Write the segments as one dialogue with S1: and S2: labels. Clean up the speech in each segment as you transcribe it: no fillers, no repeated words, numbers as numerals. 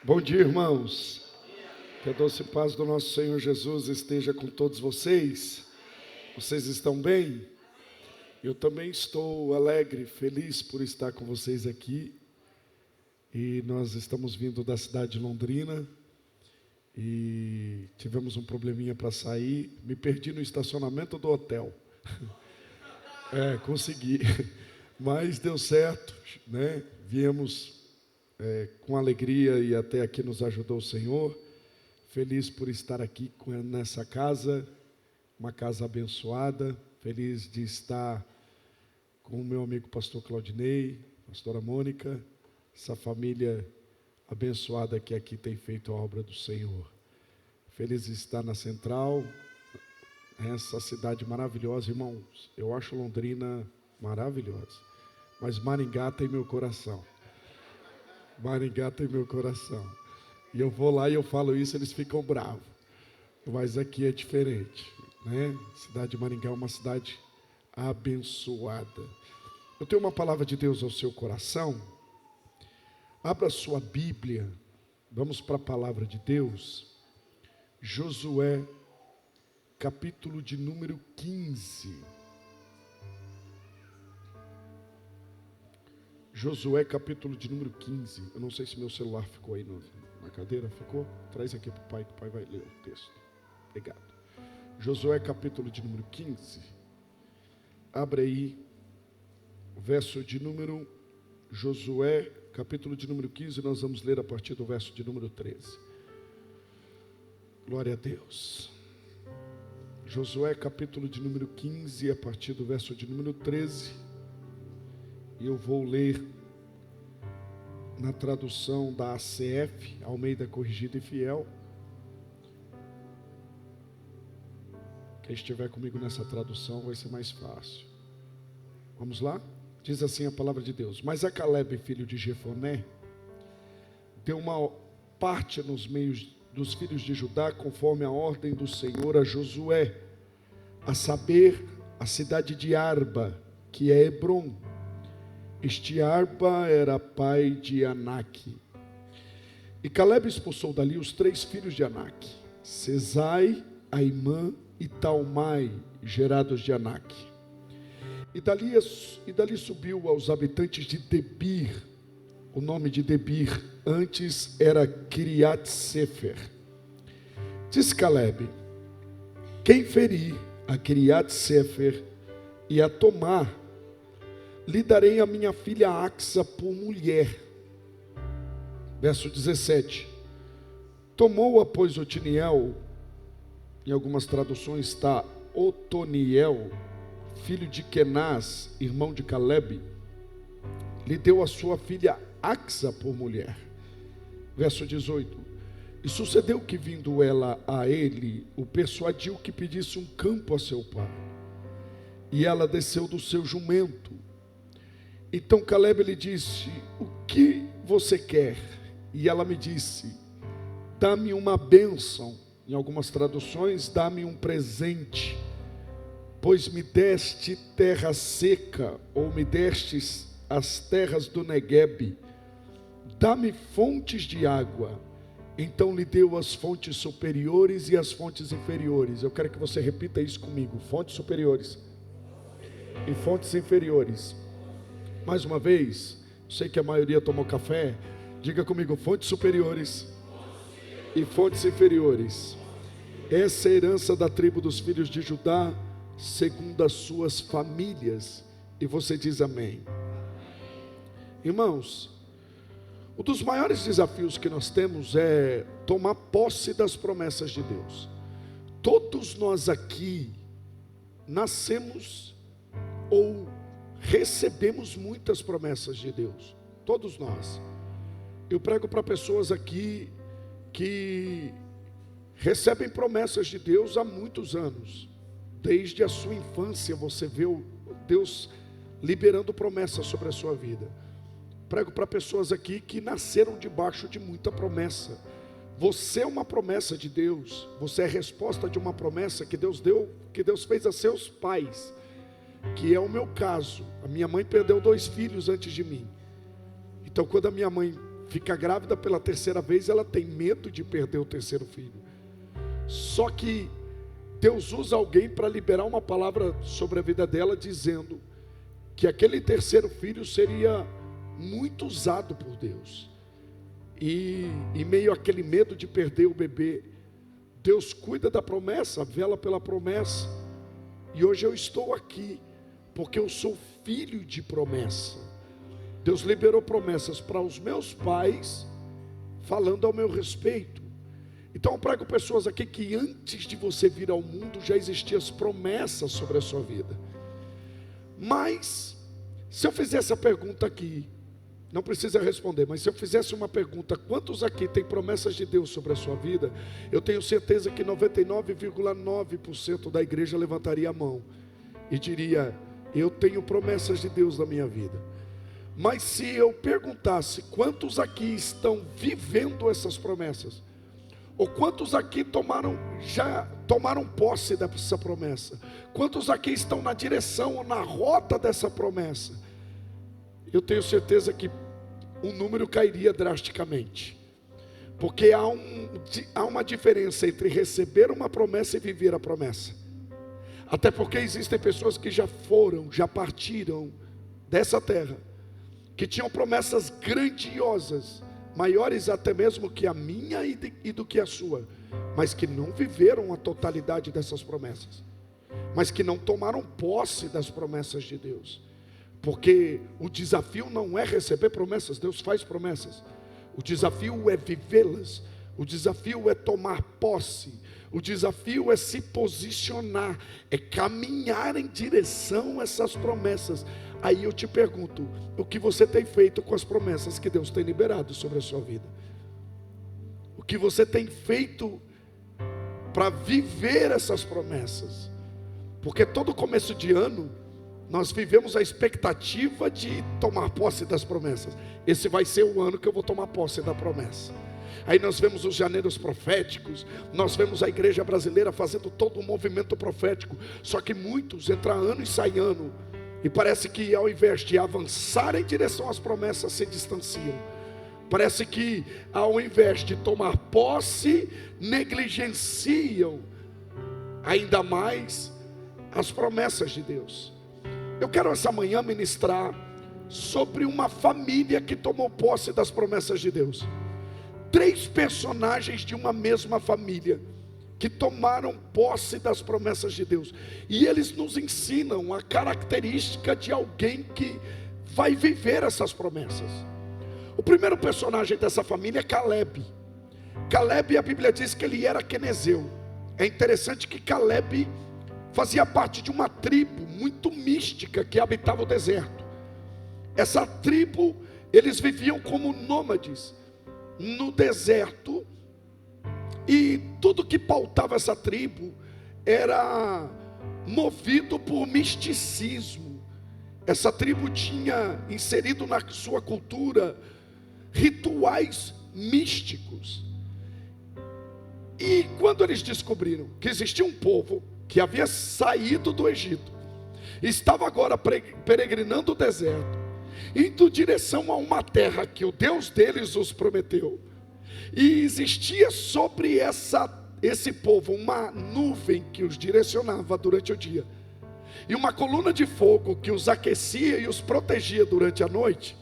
S1: Bom dia, irmãos. Que a doce paz do nosso Senhor Jesus esteja com todos vocês. Vocês estão bem? Eu também estou alegre, feliz por estar com vocês aqui. E nós estamos vindo da cidade de Londrina e tivemos um probleminha para sair. Me perdi no estacionamento do hotel. Consegui, mas deu certo, né? Viemos com alegria e até aqui nos ajudou o Senhor. Feliz por estar aqui nessa casa, uma casa abençoada. Feliz de estar com o meu amigo pastor Claudinei, pastora Mônica, essa família abençoada que aqui tem feito a obra do Senhor. Feliz de estar na Central, essa cidade maravilhosa, irmãos. Eu acho Londrina maravilhosa, mas Maringá tem meu coração. Maringá tem meu coração. E eu vou lá e eu falo isso, eles ficam bravos. Mas aqui é diferente, né? A cidade de Maringá é uma cidade abençoada. Eu tenho uma palavra de Deus ao seu coração. Abra sua Bíblia. Vamos para a palavra de Deus. Josué, capítulo de número 15. Josué, capítulo de número 15. Eu não sei se meu celular ficou aí na cadeira. Ficou? Traz aqui para o pai, que o pai vai ler o texto. Obrigado. Josué, capítulo de número 15. Abre aí, verso de número... Josué, capítulo de número 15. Nós vamos ler a partir do verso de número 13. Glória a Deus. Josué, capítulo de número 15, a partir do verso de número 13. E eu vou ler na tradução da ACF, Almeida Corrigida e Fiel. Quem estiver comigo nessa tradução vai ser mais fácil. Vamos lá? Diz assim a palavra de Deus: Mas a Calebe, filho de Jefoné, deu uma parte nos meios dos filhos de Judá, conforme a ordem do Senhor a Josué, a saber, a cidade de Arba, que é Hebrom. Este Arba era pai de Anaque. E Calebe expulsou dali os 3 filhos de Anaque, Sesai, Aimã e Talmai, gerados de Anaque. E dali subiu aos habitantes de Debir. O nome de Debir antes era Kiriat Sefer. Diz Calebe: quem ferir a Kiriat Sefer e a tomar, lhe darei a minha filha Axa por mulher. Verso 17. Tomou-a, pois, Otiniel, em algumas traduções está Otoniel, filho de Kenaz, irmão de Calebe, lhe deu a sua filha Axa por mulher. Verso 18. E sucedeu que, vindo ela a ele, o persuadiu que pedisse um campo a seu pai. E ela desceu do seu jumento. Então Calebe lhe disse: o que você quer? E ela me disse: dá-me uma bênção. Em algumas traduções, dá-me um presente, pois me deste terra seca, ou me destes as terras do Neguebe. Dá-me fontes de água. Então lhe deu as fontes superiores e as fontes inferiores. Eu quero que você repita isso comigo: fontes superiores e fontes inferiores. Mais uma vez, sei que a maioria tomou café. Diga comigo: fontes superiores e fontes inferiores. Essa é a herança da tribo dos filhos de Judá, segundo as suas famílias. E você diz amém. Irmãos, um dos maiores desafios que nós temos é tomar posse das promessas de Deus. Todos nós aqui nascemos ou recebemos muitas promessas de Deus. Todos nós. Eu prego para pessoas aqui que recebem promessas de Deus há muitos anos. Desde a sua infância você vê Deus liberando promessas sobre a sua vida. Prego para pessoas aqui que nasceram debaixo de muita promessa. Você é uma promessa de Deus. Você é a resposta de uma promessa que Deus deu, que Deus fez a seus pais, que é o meu caso. A minha mãe perdeu 2 filhos antes de mim. Então, quando a minha mãe fica grávida pela terceira vez, ela tem medo de perder o terceiro filho. Só que Deus usa alguém para liberar uma palavra sobre a vida dela, dizendo que aquele terceiro filho seria muito usado por Deus. E em meio àquele medo de perder o bebê, Deus cuida da promessa, vela pela promessa. E hoje eu estou aqui porque eu sou filho de promessa. Deus liberou promessas para os meus pais, falando ao meu respeito. Então eu prego pessoas aqui que antes de você vir ao mundo já existiam as promessas sobre a sua vida. Mas se eu fizesse a pergunta aqui, não precisa responder, mas se eu fizesse uma pergunta: quantos aqui têm promessas de Deus sobre a sua vida? Eu tenho certeza que 99,9% da igreja levantaria a mão e diria: eu tenho promessas de Deus na minha vida. Mas se eu perguntasse: quantos aqui estão vivendo essas promessas? Ou quantos aqui já tomaram posse dessa promessa? Quantos aqui estão na direção ou na rota dessa promessa? Eu tenho certeza que o número cairia drasticamente. Porque há uma diferença entre receber uma promessa e viver a promessa. Até porque existem pessoas que já partiram dessa terra, que tinham promessas grandiosas, maiores até mesmo que a minha e do que a sua, mas que não viveram a totalidade dessas promessas, mas que não tomaram posse das promessas de Deus. Porque o desafio não é receber promessas, Deus faz promessas. O desafio é vivê-las, o desafio é tomar posse, o desafio é se posicionar, é caminhar em direção a essas promessas. Aí eu te pergunto: o que você tem feito com as promessas que Deus tem liberado sobre a sua vida? O que você tem feito para viver essas promessas? Porque todo começo de ano nós vivemos a expectativa de tomar posse das promessas. Esse vai ser o ano que eu vou tomar posse da promessa. Aí nós vemos os janeiros proféticos, nós vemos a igreja brasileira fazendo todo um movimento profético. Só que muitos entram ano e saem ano, e parece que ao invés de avançar em direção às promessas, se distanciam. Parece que ao invés de tomar posse, negligenciam ainda mais as promessas de Deus. Eu quero essa manhã ministrar sobre uma família que tomou posse das promessas de Deus. 3 personagens de uma mesma família que tomaram posse das promessas de Deus. E eles nos ensinam a característica de alguém que vai viver essas promessas. O primeiro personagem dessa família é Caleb. Caleb, a Bíblia diz que ele era quenezeu. É interessante que Caleb fazia parte de uma tribo muito mística que habitava o deserto. Essa tribo, eles viviam como nômades no deserto, e tudo que pautava essa tribo era movido por misticismo. Essa tribo tinha inserido na sua cultura rituais místicos. E quando eles descobriram que existia um povo que havia saído do Egito, estava agora peregrinando o deserto, indo em direção a uma terra que o Deus deles os prometeu, e existia sobre esse povo uma nuvem que os direcionava durante o dia, e uma coluna de fogo que os aquecia e os protegia durante a noite.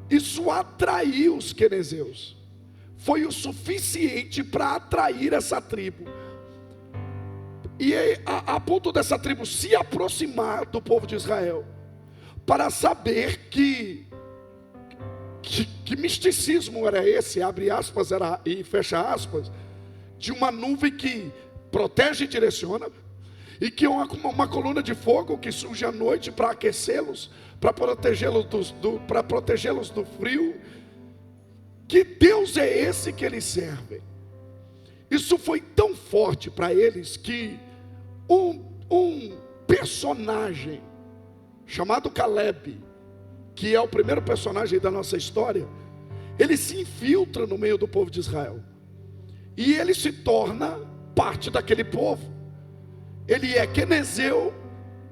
S1: Isso atraiu os quenezeus, foi o suficiente para atrair essa tribo, e a ponto dessa tribo se aproximar do povo de Israel, para saber que misticismo era esse, abre aspas e fecha aspas, de uma nuvem que protege e direciona, e que é uma coluna de fogo que surge à noite para aquecê-los, para protegê-los do frio. Que Deus é esse que eles servem? Isso foi tão forte para eles que um personagem chamado Caleb, que é o primeiro personagem da nossa história, ele se infiltra no meio do povo de Israel, e ele se torna parte daquele povo. Ele é quenezeu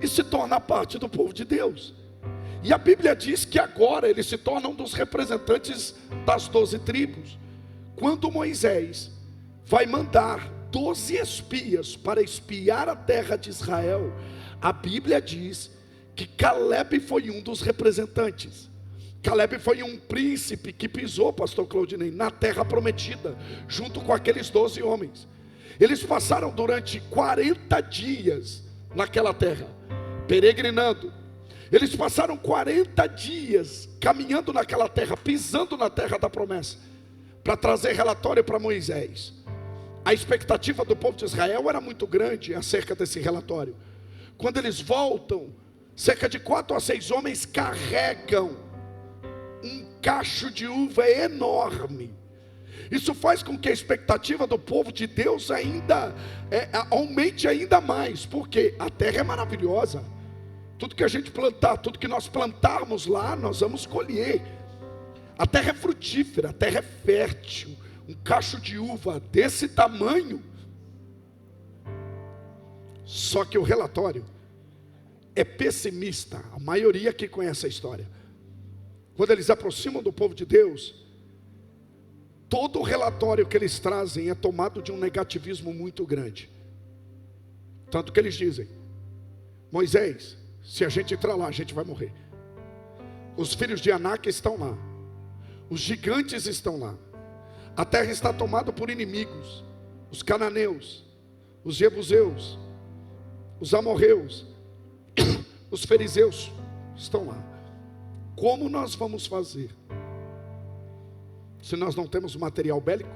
S1: e se torna parte do povo de Deus. E a Bíblia diz que agora ele se torna um dos representantes das 12 tribos. Quando Moisés vai mandar 12 espias para espiar a terra de Israel, a Bíblia diz que Caleb foi um dos representantes. Caleb foi um príncipe que pisou, pastor Claudinei, na terra prometida, junto com aqueles 12 homens. Eles passaram durante 40 dias naquela terra, peregrinando. Eles passaram 40 dias caminhando naquela terra, pisando na terra da promessa, para trazer relatório para Moisés. A expectativa do povo de Israel era muito grande acerca desse relatório. Quando eles voltam, cerca de 4 a 6 homens carregam um cacho de uva enorme. Isso faz com que a expectativa do povo de Deus ainda aumente ainda mais, porque a terra é maravilhosa. Tudo que a gente plantar, tudo que nós plantarmos lá, nós vamos colher. A terra é frutífera, a terra é fértil. Um cacho de uva desse tamanho. Só que o relatório é pessimista. A maioria que conhece a história, quando eles aproximam do povo de Deus, todo o relatório que eles trazem é tomado de um negativismo muito grande. Tanto que eles dizem: Moisés, se a gente entrar lá, a gente vai morrer. Os filhos de Anak estão lá, os gigantes estão lá, a terra está tomada por inimigos, os cananeus, os jebuseus, os amorreus, os fariseus estão lá. Como nós vamos fazer? Se nós não temos material bélico,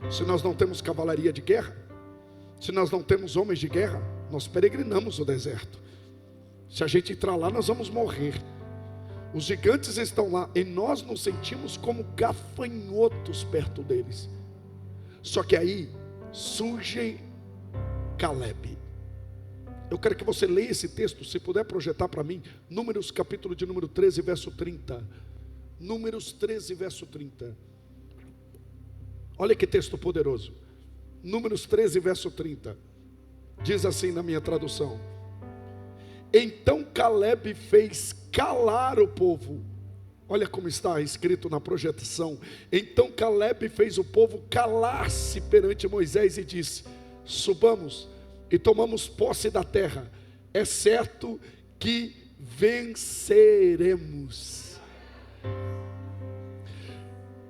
S1: se nós não temos cavalaria de guerra, se nós não temos homens de guerra, nós peregrinamos o deserto. Se a gente entrar lá, nós vamos morrer. Os gigantes estão lá e nós nos sentimos como gafanhotos perto deles. Só que aí surge Caleb. Eu quero que você leia esse texto, se puder projetar para mim, Números capítulo de número 13, verso 30. Números 13, verso 30. Olha que texto poderoso. Números 13, verso 30. Diz assim na minha tradução: então Caleb fez calar o povo. Olha como está escrito na projeção. Então Caleb fez o povo calar-se perante Moisés e disse: subamos e tomamos posse da terra, é certo que venceremos.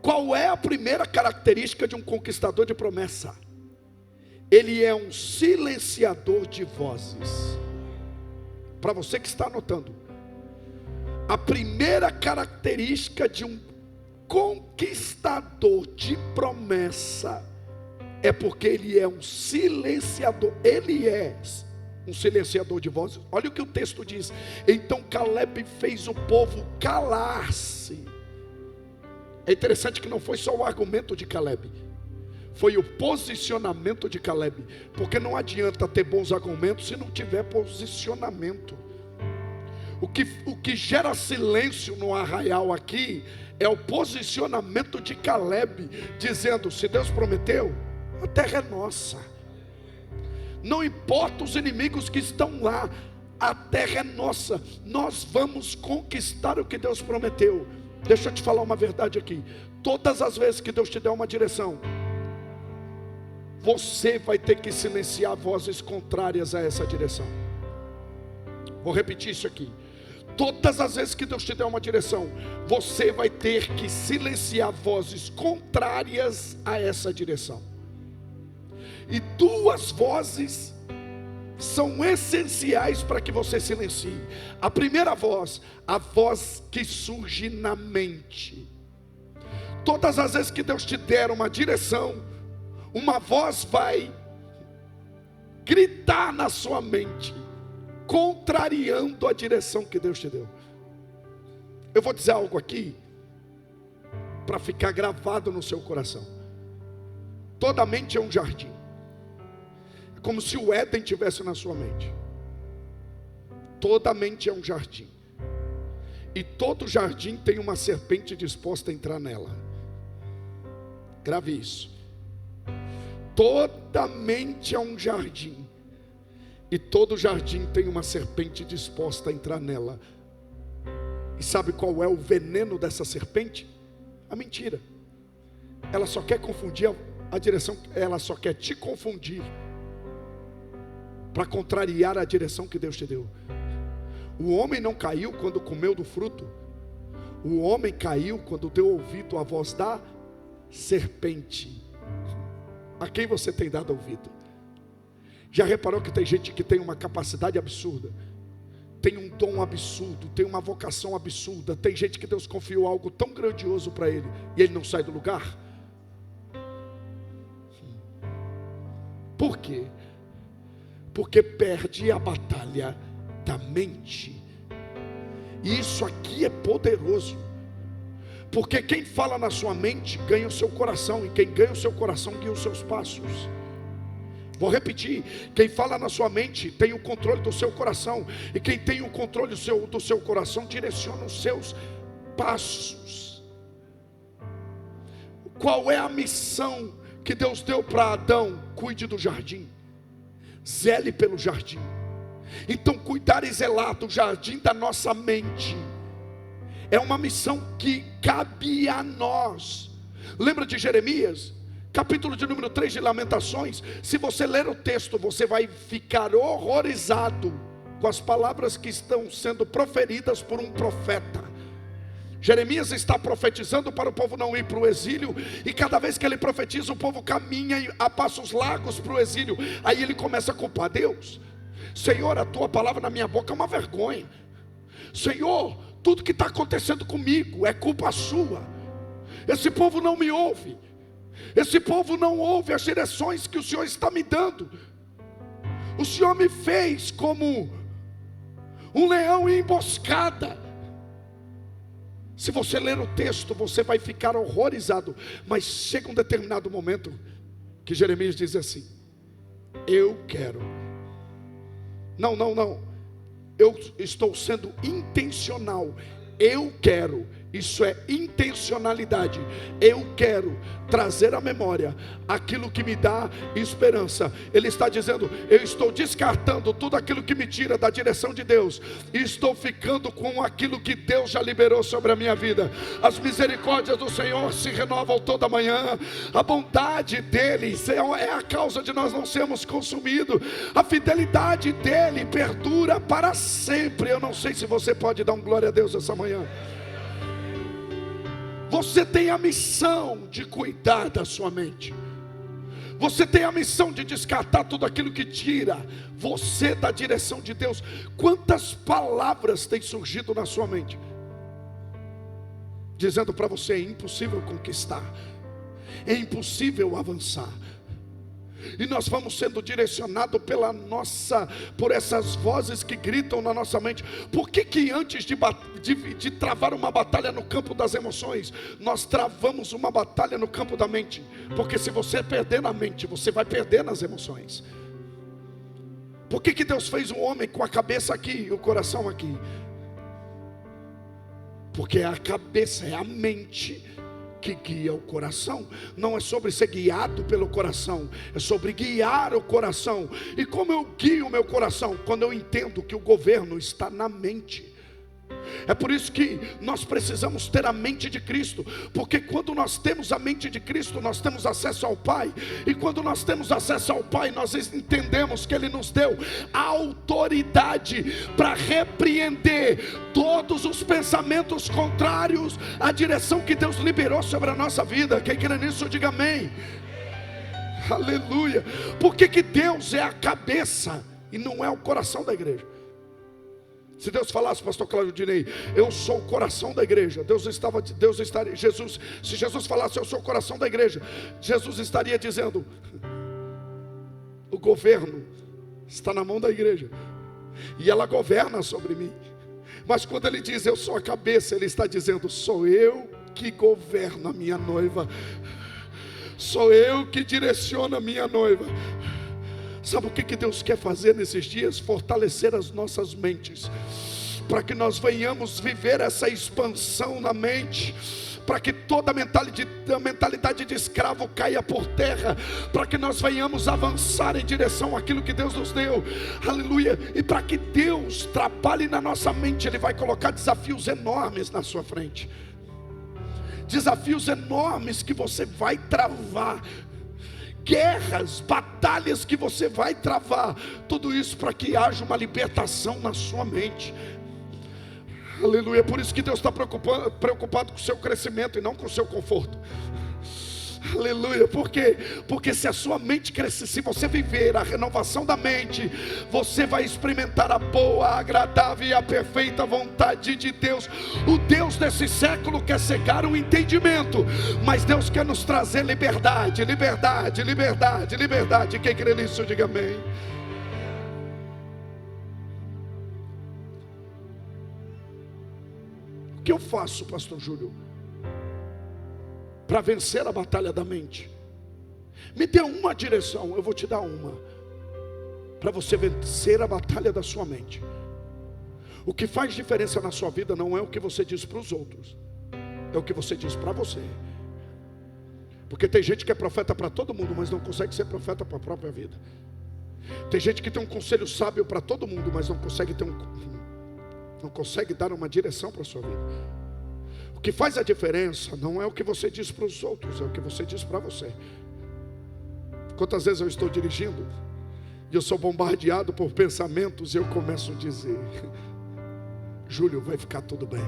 S1: Qual é a primeira característica de um conquistador de promessa? Ele é um silenciador de vozes. Para você que está anotando, a primeira característica de um conquistador de promessa é porque ele é um silenciador. Ele é um silenciador de vozes. Olha o que o texto diz. Então Caleb fez o povo calar-se. É interessante que não foi só o argumento de Caleb, foi o posicionamento de Caleb. Porque não adianta ter bons argumentos se não tiver posicionamento. O que gera silêncio no arraial aqui é o posicionamento de Caleb, dizendo: se Deus prometeu, a terra é nossa. Não importa os inimigos que estão lá, a terra é nossa. Nós vamos conquistar o que Deus prometeu. Deixa eu te falar uma verdade aqui. Todas as vezes que Deus te der uma direção, você vai ter que silenciar vozes contrárias a essa direção. Vou repetir isso aqui. Todas as vezes que Deus te der uma direção, você vai ter que silenciar vozes contrárias a essa direção. E 2 vozes são essenciais para que você silencie. A primeira voz, a voz que surge na mente. Todas as vezes que Deus te der uma direção, uma voz vai gritar na sua mente, contrariando a direção que Deus te deu. Eu vou dizer algo aqui para ficar gravado no seu coração. Toda mente é um jardim. É como se o Éden estivesse na sua mente. Toda mente é um jardim. E todo jardim tem uma serpente disposta a entrar nela. Grave isso. Toda mente é um jardim. E todo jardim tem uma serpente disposta a entrar nela. E sabe qual é o veneno dessa serpente? A mentira. Ela só quer confundir a direção, ela só quer te confundir para contrariar a direção que Deus te deu. O homem não caiu quando comeu do fruto. O homem caiu quando deu ouvido à voz da serpente. A quem você tem dado ouvido? Já reparou que tem gente que tem uma capacidade absurda, tem um dom absurdo, tem uma vocação absurda, tem gente que Deus confiou algo tão grandioso para ele, e ele não sai do lugar? Por quê? Porque perde a batalha da mente. E isso aqui é poderoso, porque quem fala na sua mente ganha o seu coração, e quem ganha o seu coração guia os seus passos. Vou repetir: quem fala na sua mente tem o controle do seu coração, e quem tem o controle do seu coração direciona os seus passos. Qual é a missão que Deus deu para Adão? Cuide do jardim, zele pelo jardim. Então cuidar e zelar do jardim da nossa mente é uma missão que cabe a nós. Lembra de Jeremias? Capítulo de número 3 de Lamentações. Se você ler o texto, você vai ficar horrorizado com as palavras que estão sendo proferidas por um profeta. Jeremias está profetizando para o povo não ir para o exílio, e cada vez que ele profetiza, o povo caminha a passos largos para o exílio. Aí ele começa a culpar Deus. Senhor, a tua palavra na minha boca é uma vergonha. Senhor, tudo que está acontecendo comigo é culpa sua. Esse povo não me ouve. Esse povo não ouve as direções que o Senhor está me dando. O Senhor me fez como um leão em emboscada. Se você ler o texto, você vai ficar horrorizado. Mas chega um determinado momento que Jeremias diz assim: eu quero. Não. Eu estou sendo intencional. Eu quero. Isso é intencionalidade. Eu quero trazer à memória aquilo que me dá esperança. Ele está dizendo: eu estou descartando tudo aquilo que me tira da direção de Deus, e estou ficando com aquilo que Deus já liberou sobre a minha vida. As misericórdias do Senhor se renovam toda manhã. A bondade dele é a causa de nós não sermos consumidos. A fidelidade dele perdura para sempre. Eu não sei se você pode dar um glória a Deus essa manhã. Você tem a missão de cuidar da sua mente. Você tem a missão de descartar tudo aquilo que tira você da direção de Deus. Quantas palavras têm surgido na sua mente, dizendo para você: é impossível conquistar, é impossível avançar. E nós vamos sendo direcionados por essas vozes que gritam na nossa mente. Por que antes de travar uma batalha no campo das emoções, nós travamos uma batalha no campo da mente? Porque se você perder na mente, você vai perder nas emoções. Por que Deus fez um homem com a cabeça aqui e o coração aqui? Porque é a cabeça, é a mente que guia o coração. Não é sobre ser guiado pelo coração, é sobre guiar o coração. E como eu guio o meu coração? Quando eu entendo que o governo está na mente. É por isso que nós precisamos ter a mente de Cristo, porque quando nós temos a mente de Cristo, nós temos acesso ao Pai. E quando nós temos acesso ao Pai, nós entendemos que Ele nos deu a autoridade para repreender todos os pensamentos contrários à direção que Deus liberou sobre a nossa vida. Quem crê nisso, diga amém. Aleluia. Por que Deus é a cabeça e não é o coração da igreja? Se Deus falasse, pastor Cláudio Dinei, eu sou o coração da igreja, se Jesus falasse, eu sou o coração da igreja, Jesus estaria dizendo: o governo está na mão da igreja, e ela governa sobre mim. Mas quando ele diz, eu sou a cabeça, ele está dizendo, sou eu que governo a minha noiva, sou eu que direciono a minha noiva. Sabe o que Deus quer fazer nesses dias? Fortalecer as nossas mentes, para que nós venhamos viver essa expansão na mente, para que toda mentalidade de escravo caia por terra, para que nós venhamos avançar em direção àquilo que Deus nos deu, aleluia. E para que Deus trabalhe na nossa mente, Ele vai colocar desafios enormes na sua frente, desafios enormes que você vai travar, guerras, batalhas que você vai travar, tudo isso para que haja uma libertação na sua mente, aleluia. Por isso que Deus está preocupado com o seu crescimento e não com o seu conforto, aleluia. Por quê? Porque se a sua mente crescer, se você viver a renovação da mente, você vai experimentar a boa, a agradável e a perfeita vontade de Deus. O Deus desse século quer cegar o entendimento, mas Deus quer nos trazer liberdade, liberdade, liberdade, liberdade. Quem crê nisso, diga amém. O que eu faço, pastor Júlio, para vencer a batalha da mente? Me dê uma direção, eu vou te dar uma, para você vencer a batalha da sua mente. O que faz diferença na sua vida não é o que você diz para os outros, é o que você diz para você. Porque tem gente que é profeta para todo mundo, mas não consegue ser profeta para a própria vida. Tem gente que tem um conselho sábio para todo mundo, mas não consegue dar uma direção para a sua vida. O que faz a diferença não é o que você diz para os outros, é o que você diz para você. Quantas vezes eu estou dirigindo e eu sou bombardeado por pensamentos e eu começo a dizer: Júlio, vai ficar tudo bem,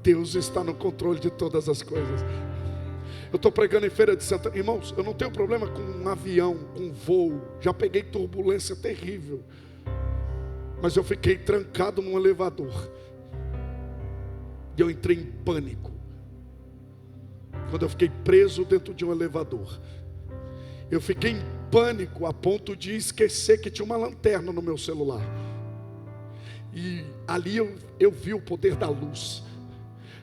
S1: Deus está no controle de todas as coisas. Eu estou pregando em Feira de Santana, irmãos, eu não tenho problema com um avião, com um voo, já peguei turbulência terrível, mas eu fiquei trancado num elevador. E eu entrei em pânico quando eu fiquei preso dentro de um elevador. Eu fiquei em pânico a ponto de esquecer que tinha uma lanterna no meu celular. E ali eu vi o poder da luz.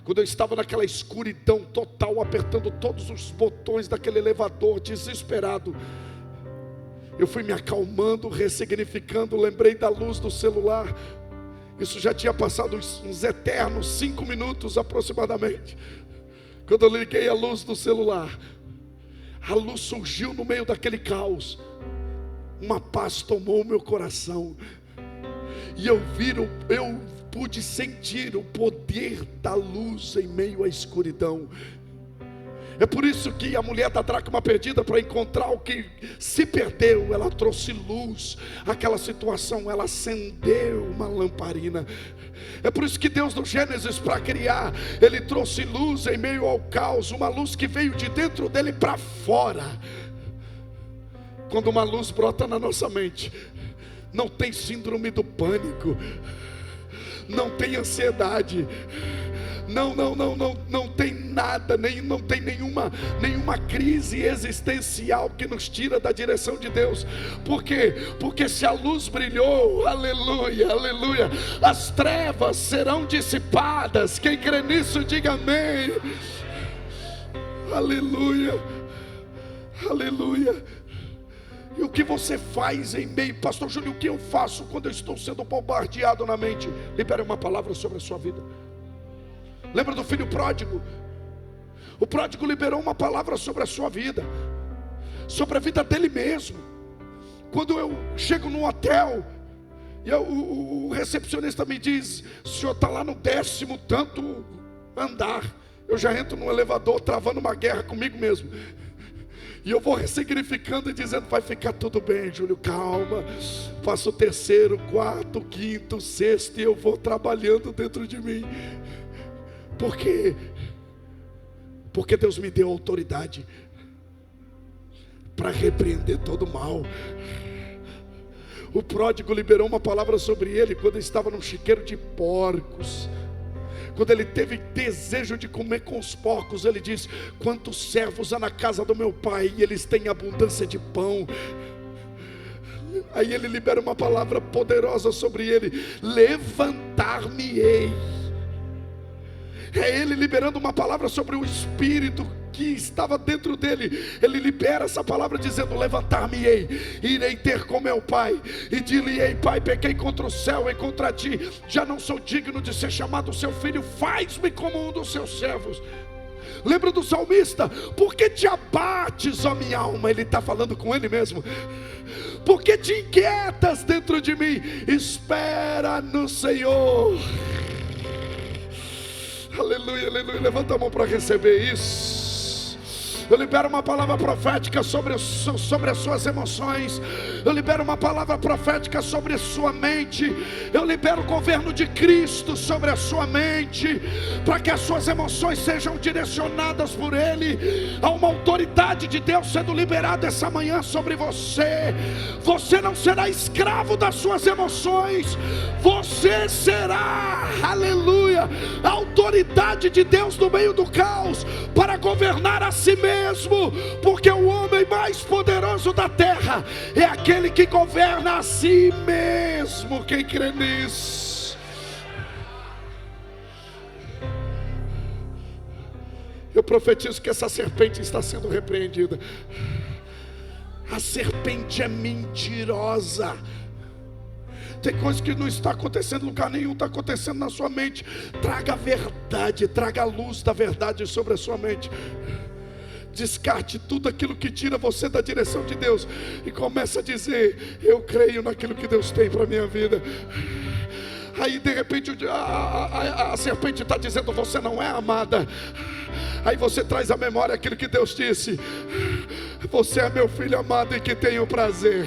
S1: Quando eu estava naquela escuridão total, apertando todos os botões daquele elevador, desesperado, eu fui me acalmando, ressignificando, lembrei da luz do celular. Isso já tinha passado uns eternos 5 minutos aproximadamente. Quando eu liguei a luz do celular, a luz surgiu no meio daquele caos. Uma paz tomou o meu coração. E eu pude sentir o poder da luz em meio à escuridão. É por isso que a mulher da dracma perdida, para encontrar o que se perdeu, ela trouxe luz àquela situação, ela acendeu uma lamparina. É por isso que Deus no Gênesis, para criar, Ele trouxe luz em meio ao caos, uma luz que veio de dentro dele para fora. Quando uma luz brota na nossa mente, não tem síndrome do pânico, não tem ansiedade, não tem nada, não tem nenhuma crise existencial que nos tira da direção de Deus. Por quê? Porque se a luz brilhou, aleluia, aleluia, as trevas serão dissipadas. Quem crê nisso, diga amém. Aleluia, aleluia. E o que você faz em meio, pastor Júlio, o que eu faço quando eu estou sendo bombardeado na mente? Libere uma palavra sobre a sua vida. Lembra do filho pródigo? O pródigo liberou uma palavra sobre a sua vida, sobre a vida dele mesmo. Quando eu chego no hotel e o recepcionista me diz: o senhor está lá no 10º tanto andar. Eu já entro no elevador travando uma guerra comigo mesmo. E eu vou ressignificando e dizendo: vai ficar tudo bem, Júlio, calma. Faço o 3º, 4º, 5º, 6º e eu vou trabalhando dentro de mim. Por quê? Porque Deus me deu autoridade para repreender todo o mal. O pródigo liberou uma palavra sobre ele quando ele estava num chiqueiro de porcos. Quando ele teve desejo de comer com os porcos, ele diz: quantos servos há na casa do meu pai e eles têm abundância de pão. Aí ele libera uma palavra poderosa sobre ele: levantar-me-ei. É Ele liberando uma palavra sobre o Espírito que estava dentro dele. Ele libera essa palavra dizendo: levantar-me-ei, irei ter com meu pai, e dir-lhe-ei: Pai, pequei contra o céu e contra ti, já não sou digno de ser chamado seu filho, faz-me como um dos seus servos. Lembra do salmista? Por que te abates, ó minha alma? Ele está falando com ele mesmo. Por que te inquietas dentro de mim? Espera no Senhor. Aleluia, aleluia. Levanta a mão para receber isso. Eu libero uma palavra profética sobre as suas emoções. Eu libero uma palavra profética sobre a sua mente. Eu libero o governo de Cristo sobre a sua mente, para que as suas emoções sejam direcionadas por Ele. Há uma autoridade de Deus sendo liberada essa manhã sobre você. Você não será escravo das suas emoções. Você será, aleluia, a autoridade de Deus no meio do caos, para governar a si mesmo. Porque o homem mais poderoso da terra é aquele que governa a si mesmo. Quem crê nisso? Eu profetizo que essa serpente está sendo repreendida. A serpente é mentirosa. Tem coisa que não está acontecendo em lugar nenhum, está acontecendo na sua mente. Traga a verdade, traga a luz da verdade sobre a sua mente. Descarte tudo aquilo que tira você da direção de Deus, e começa a dizer: eu creio naquilo que Deus tem para a minha vida. Aí de repente a serpente está dizendo: você não é amada. Aí você traz à memória aquilo que Deus disse: você é meu filho amado e que tenho prazer.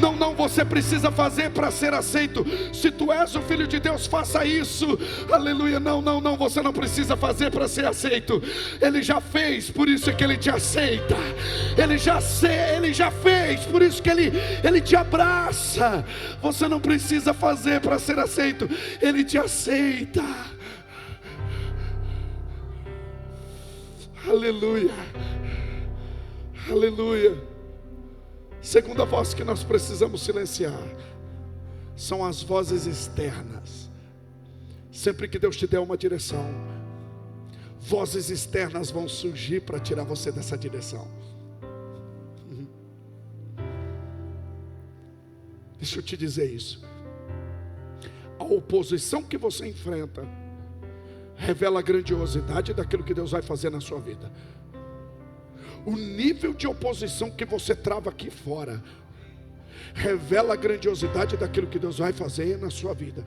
S1: Não, não, você precisa fazer para ser aceito. Se tu és o filho de Deus, faça isso. Aleluia. Não, não, não, você não precisa fazer para ser aceito. Ele já fez, por isso é que Ele te aceita. Ele já fez, por isso que Ele te abraça. Você não precisa fazer para ser aceito. Ele te aceita. Aleluia. Aleluia. Segunda voz que nós precisamos silenciar são as vozes externas. Sempre que Deus te der uma direção, vozes externas vão surgir para tirar você dessa direção. Deixa eu te dizer isso. A oposição que você enfrenta revela a grandiosidade daquilo que Deus vai fazer na sua vida. O nível de oposição que você trava aqui fora revela a grandiosidade daquilo que Deus vai fazer na sua vida.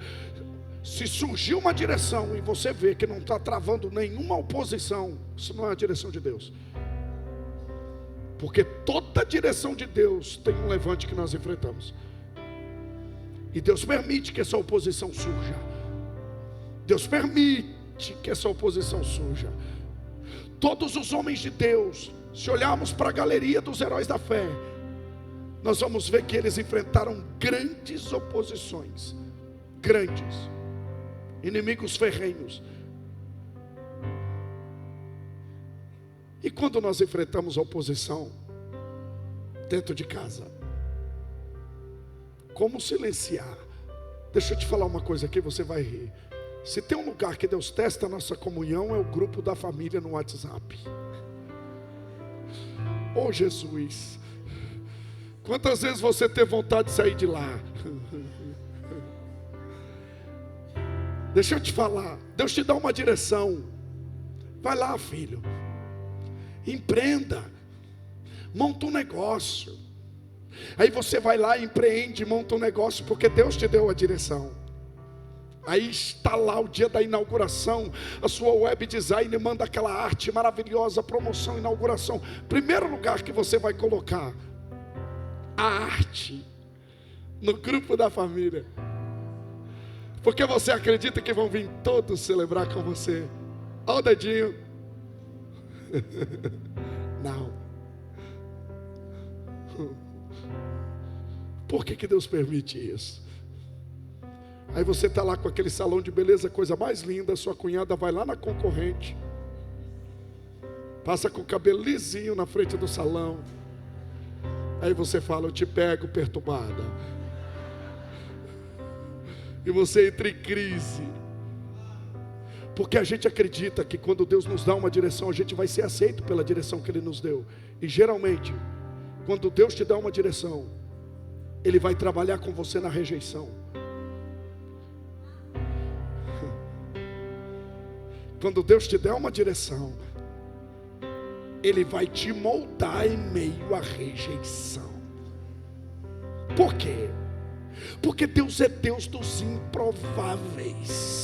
S1: Se surgir uma direção e você vê que não está travando nenhuma oposição, isso não é a direção de Deus. Porque toda direção de Deus tem um levante que nós enfrentamos. E Deus permite que essa oposição surja. Deus permite que essa oposição surja. Todos os homens de Deus, se olharmos para a galeria dos heróis da fé, nós vamos ver que eles enfrentaram grandes oposições. Grandes. Inimigos ferrenhos. E quando nós enfrentamos a oposição dentro de casa, como silenciar? Deixa eu te falar uma coisa aqui, você vai rir. Se tem um lugar que Deus testa a nossa comunhão, é o grupo da família no WhatsApp. Oh Jesus, quantas vezes você teve vontade de sair de lá? Deixa eu te falar, Deus te dá uma direção. Vai lá, filho, empreenda, monta um negócio. Aí você vai lá, empreende, monta um negócio, porque Deus te deu a direção. Aí está lá o dia da inauguração, a sua web design manda aquela arte maravilhosa, promoção, inauguração. Primeiro lugar que você vai colocar a arte no grupo da família, porque você acredita que vão vir todos celebrar com você. Olha o dedinho. Não. Por que Deus permite isso? Aí você está lá com aquele salão de beleza, coisa mais linda, sua cunhada vai lá na concorrente, passa com o cabelo lisinho na frente do salão. Aí você fala: eu te pego, perturbada. E você entra em crise, Porque a gente acredita que quando Deus nos dá uma direção, a gente vai ser aceito pela direção que Ele nos deu. E geralmente, quando Deus te dá uma direção, Ele vai trabalhar com você na rejeição. Quando Deus te der uma direção, Ele vai te moldar em meio à rejeição. Por quê? Porque Deus é Deus dos improváveis.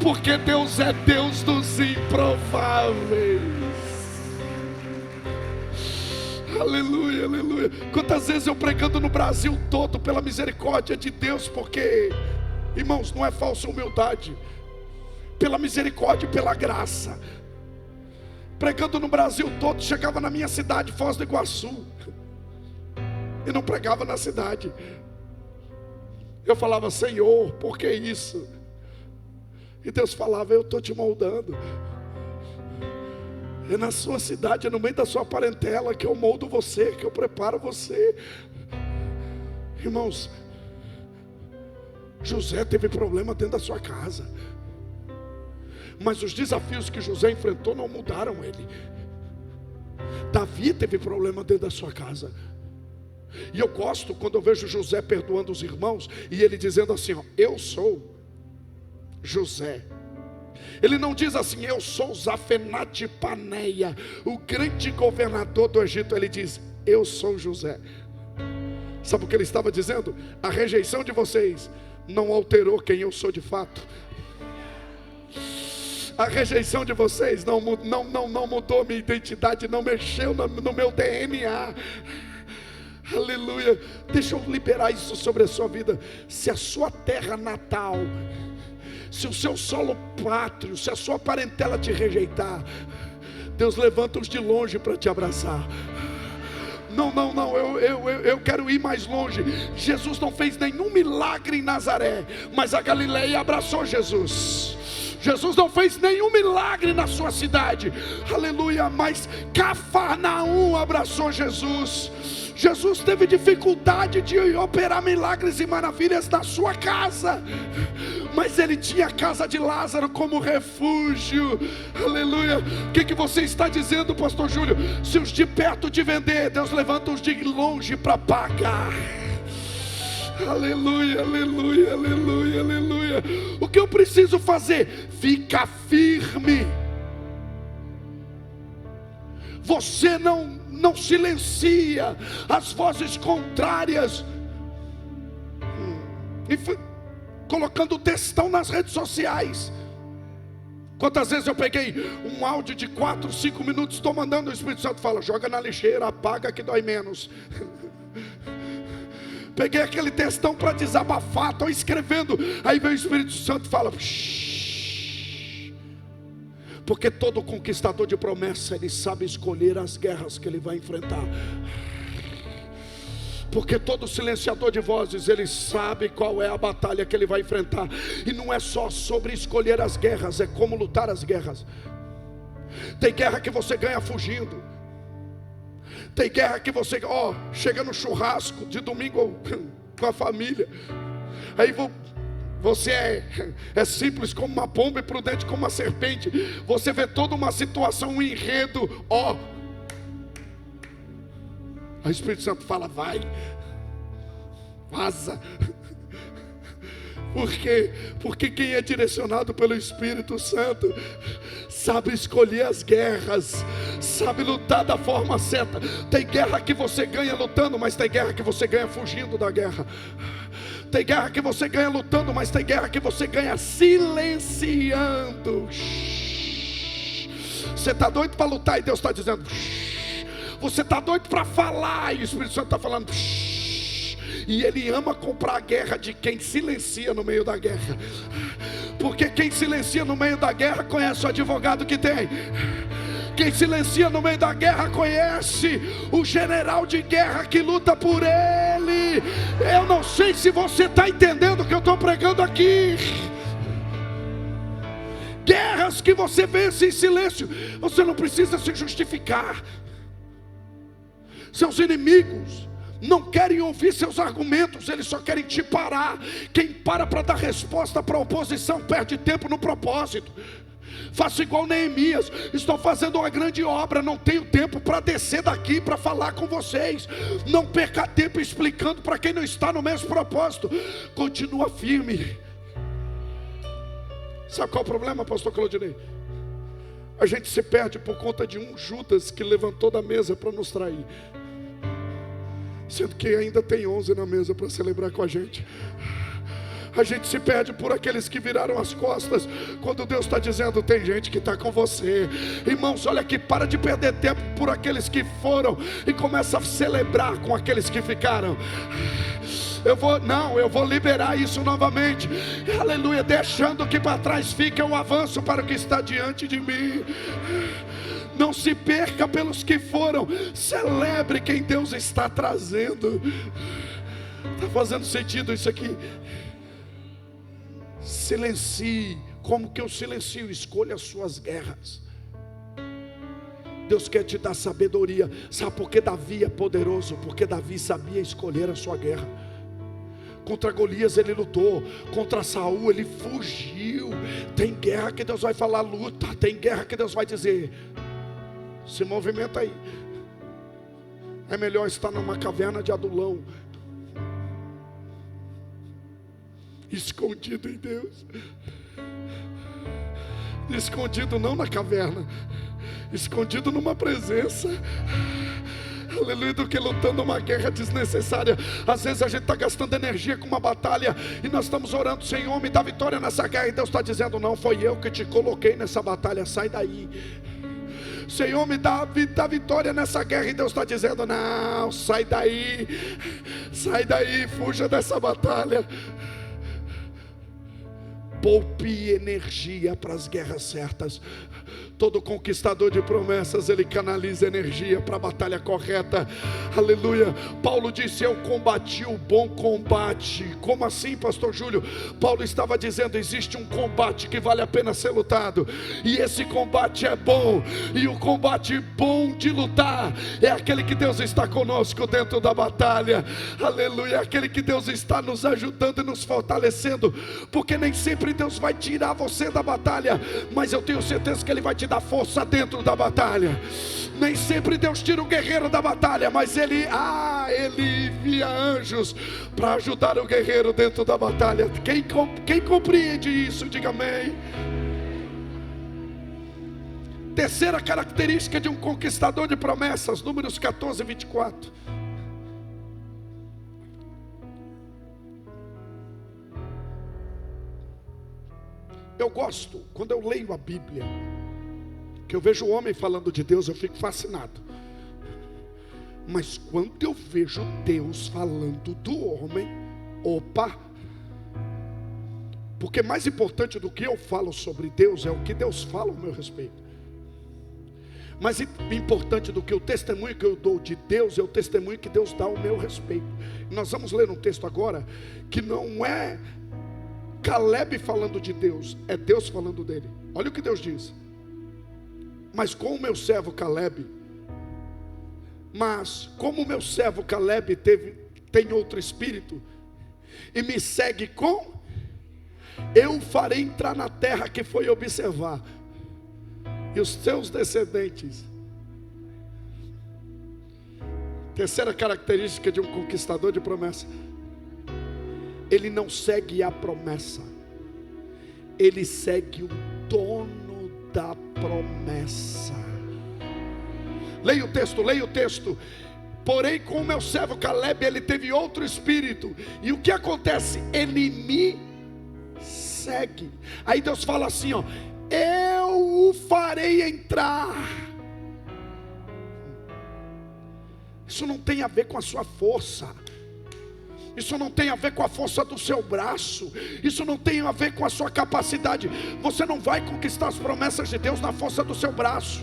S1: Porque Deus é Deus dos improváveis. Aleluia, aleluia. Quantas vezes eu pregando no Brasil todo pela misericórdia de Deus, porque, irmãos, não é falsa humildade, pela misericórdia e pela graça. Pregando no Brasil todo, chegava na minha cidade, Foz do Iguaçu, e não pregava na cidade. Eu falava: Senhor, por que isso? E Deus falava: eu estou te moldando. É na sua cidade, é no meio da sua parentela que eu moldo você, que eu preparo você. Irmãos, José teve problema dentro da sua casa, mas os desafios que José enfrentou não mudaram ele. Davi teve problema dentro da sua casa. E eu gosto quando eu vejo José perdoando os irmãos, e ele dizendo assim: ó, eu sou José. Ele não diz assim: eu sou Zafenate Paneia, o grande governador do Egito. Ele diz: eu sou José. Sabe o que ele estava dizendo? A rejeição de vocês não alterou quem eu sou de fato. A rejeição de vocês não mudou minha identidade, não mexeu no meu DNA. Aleluia. Deixa eu liberar isso sobre a sua vida. Se a sua terra natal, se o seu solo pátrio, se a sua parentela te rejeitar, Deus levanta os de longe para te abraçar. Não, eu quero ir mais longe. Jesus não fez nenhum milagre em Nazaré, mas a Galileia abraçou Jesus. Jesus não fez nenhum milagre na sua cidade, aleluia, mas Cafarnaum abraçou Jesus. Jesus teve dificuldade de operar milagres e maravilhas na sua casa, mas ele tinha a casa de Lázaro como refúgio. Aleluia. O que você está dizendo, pastor Júlio? Se os de perto te vender, Deus levanta os de longe para pagar. Aleluia, aleluia, aleluia, aleluia. O que eu preciso fazer? Fica firme. Você não silencia as vozes contrárias, e colocando textão nas redes sociais. Quantas vezes eu peguei um áudio de 4, 5 minutos, estou mandando, o Espírito Santo fala: joga na lixeira, apaga que dói menos. Peguei aquele textão para desabafar, estou escrevendo, aí vem o Espírito Santo e fala: shh. Porque todo conquistador de promessa, ele sabe escolher as guerras que ele vai enfrentar. Porque todo silenciador de vozes, ele sabe qual é a batalha que ele vai enfrentar. E não é só sobre escolher as guerras, é como lutar as guerras. Tem guerra que você ganha fugindo. Tem guerra que você, chega no churrasco de domingo com a família, aí você é simples como uma pomba e prudente como uma serpente. Você vê toda uma situação, um enredo, aí o Espírito Santo fala: vai, vaza. Por quê? Porque quem é direcionado pelo Espírito Santo sabe escolher as guerras, sabe lutar da forma certa. Tem guerra que você ganha lutando, mas tem guerra que você ganha fugindo da guerra. Tem guerra que você ganha lutando, mas tem guerra que você ganha silenciando. Você está doido para lutar e Deus está dizendo: você está doido para falar e o Espírito Santo está falando. E Ele ama comprar a guerra de quem silencia no meio da guerra. Porque quem silencia no meio da guerra conhece o advogado que tem. Quem silencia no meio da guerra conhece o general de guerra que luta por ele. Eu não sei se você está entendendo o que eu estou pregando aqui. Guerras que você vence em silêncio. Você não precisa se justificar. Seus inimigos não querem ouvir seus argumentos, eles só querem te parar. Quem para dar resposta para a oposição perde tempo no propósito. Faço igual Neemias: estou fazendo uma grande obra, não tenho tempo para descer daqui para falar com vocês. Não perca tempo explicando para quem não está no mesmo propósito. Continua firme. Sabe qual é o problema, pastor Claudinei? A gente se perde por conta de um Judas que levantou da mesa para nos trair, sendo que ainda tem 11 na mesa para celebrar com a gente. A gente se perde por aqueles que viraram as costas, quando Deus está dizendo: tem gente que está com você. Irmãos, olha aqui, para de perder tempo por aqueles que foram e começa a celebrar com aqueles que ficaram. Eu vou liberar isso novamente, aleluia, deixando que para trás fique o avanço para o que está diante de mim. Não se perca pelos que foram, celebre quem Deus está trazendo. Está fazendo sentido isso aqui? Silencie. Como que eu silencio? Escolha as suas guerras. Deus quer te dar sabedoria. Sabe por que Davi é poderoso? Porque Davi sabia escolher a sua guerra. Contra Golias ele lutou, contra Saul ele fugiu. Tem guerra que Deus vai falar luta, tem guerra que Deus vai dizer: se movimenta aí. É melhor estar numa caverna de Adulão, escondido em Deus. Escondido não na caverna, escondido numa presença, aleluia, do que lutando uma guerra desnecessária. Às vezes a gente está gastando energia com uma batalha e nós estamos orando: Senhor, me dá vitória nessa guerra, e Deus está dizendo: não, foi eu que te coloquei nessa batalha, sai daí. Senhor, me dá vitória nessa guerra, e Deus está dizendo: não, sai daí, fuja dessa batalha. Poupe energia para as guerras certas. Todo conquistador de promessas, ele canaliza energia para a batalha correta. Aleluia. Paulo disse: eu combati o bom combate. Como assim, pastor Júlio? Paulo estava dizendo: existe um combate que vale a pena ser lutado, e esse combate é bom. E o combate bom de lutar é aquele que Deus está conosco dentro da batalha. Aleluia. Aquele que Deus está nos ajudando e nos fortalecendo, porque nem sempre Deus vai tirar você da batalha, mas eu tenho certeza que Ele vai te dar força dentro da batalha. Nem sempre Deus tira o guerreiro da batalha, mas Ele envia anjos para ajudar o guerreiro dentro da batalha. Quem compreende isso, diga amém. Terceira característica de um conquistador de promessas, Números 14, 24. Eu gosto, quando eu leio a Bíblia, que eu vejo o homem falando de Deus, eu fico fascinado. Mas quando eu vejo Deus falando do homem, opa! Porque mais importante do que eu falo sobre Deus é o que Deus fala ao meu respeito. Mais importante do que o testemunho que eu dou de Deus é o testemunho que Deus dá ao meu respeito. Nós vamos ler um texto agora que não é Caleb falando de Deus, é Deus falando dele. Olha o que Deus diz: mas como o meu servo Caleb tem outro espírito e me segue eu farei entrar na terra que foi observar, e os seus descendentes. Terceira característica de um conquistador de promessa: ele não segue a promessa, ele segue o dono da promessa. Leia o texto. Porém, com o meu servo Caleb, ele teve outro espírito. E o que acontece? Ele me segue. Aí Deus fala assim, ó: eu o farei entrar. Isso não tem a ver com a sua força. Isso não tem a ver com a força do seu braço. Isso não tem a ver com a sua capacidade. Você não vai conquistar as promessas de Deus na força do seu braço.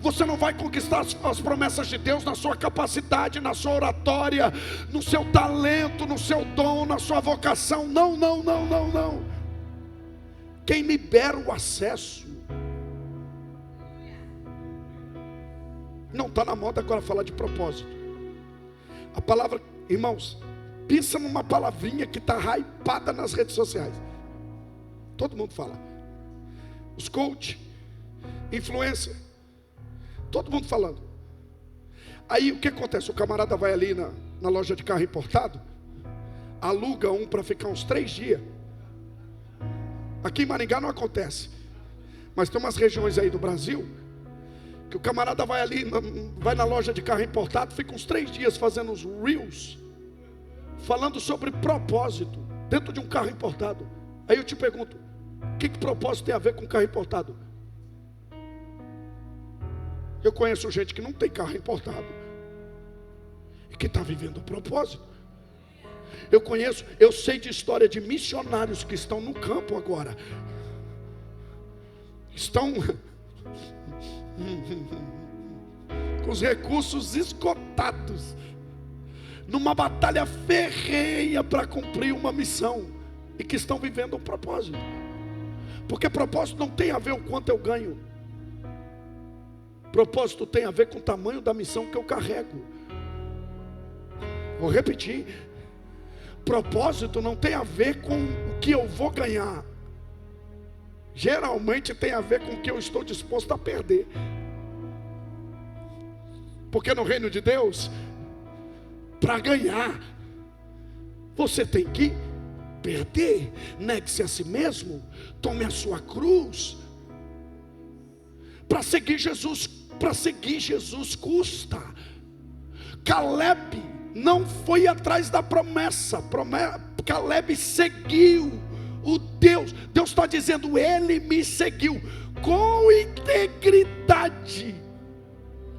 S1: Você não vai conquistar as promessas de Deus na sua capacidade, na sua oratória, no seu talento, no seu dom, na sua vocação. Não. Quem libera o acesso. Não está na moda agora falar de propósito. A palavra, irmãos, pensa numa palavrinha que está hypada nas redes sociais. Todo mundo fala. Os coach, influencer, todo mundo falando. Aí o que acontece? O camarada vai ali na loja de carro importado, aluga um para ficar uns 3 dias. Aqui em Maringá não acontece, mas tem umas regiões aí do Brasil que o camarada vai ali, vai na loja de carro importado, fica uns 3 dias fazendo uns reels, falando sobre propósito dentro de um carro importado. Aí eu te pergunto, o que propósito tem a ver com carro importado? Eu conheço gente que não tem carro importado e que está vivendo o propósito. Eu sei de história de missionários que estão no campo agora, estão com os recursos esgotados, numa batalha ferrenha para cumprir uma missão, e que estão vivendo um propósito. Porque propósito não tem a ver com o quanto eu ganho. Propósito tem a ver com o tamanho da missão que eu carrego. Vou repetir. Propósito não tem a ver com o que eu vou ganhar. Geralmente tem a ver com o que eu estou disposto a perder. Porque no reino de Deus, para ganhar, você tem que perder. Negue-se a si mesmo, tome a sua cruz. Para seguir Jesus custa. Caleb não foi atrás da promessa. Caleb seguiu o Deus. Deus está dizendo, ele me seguiu com integridade.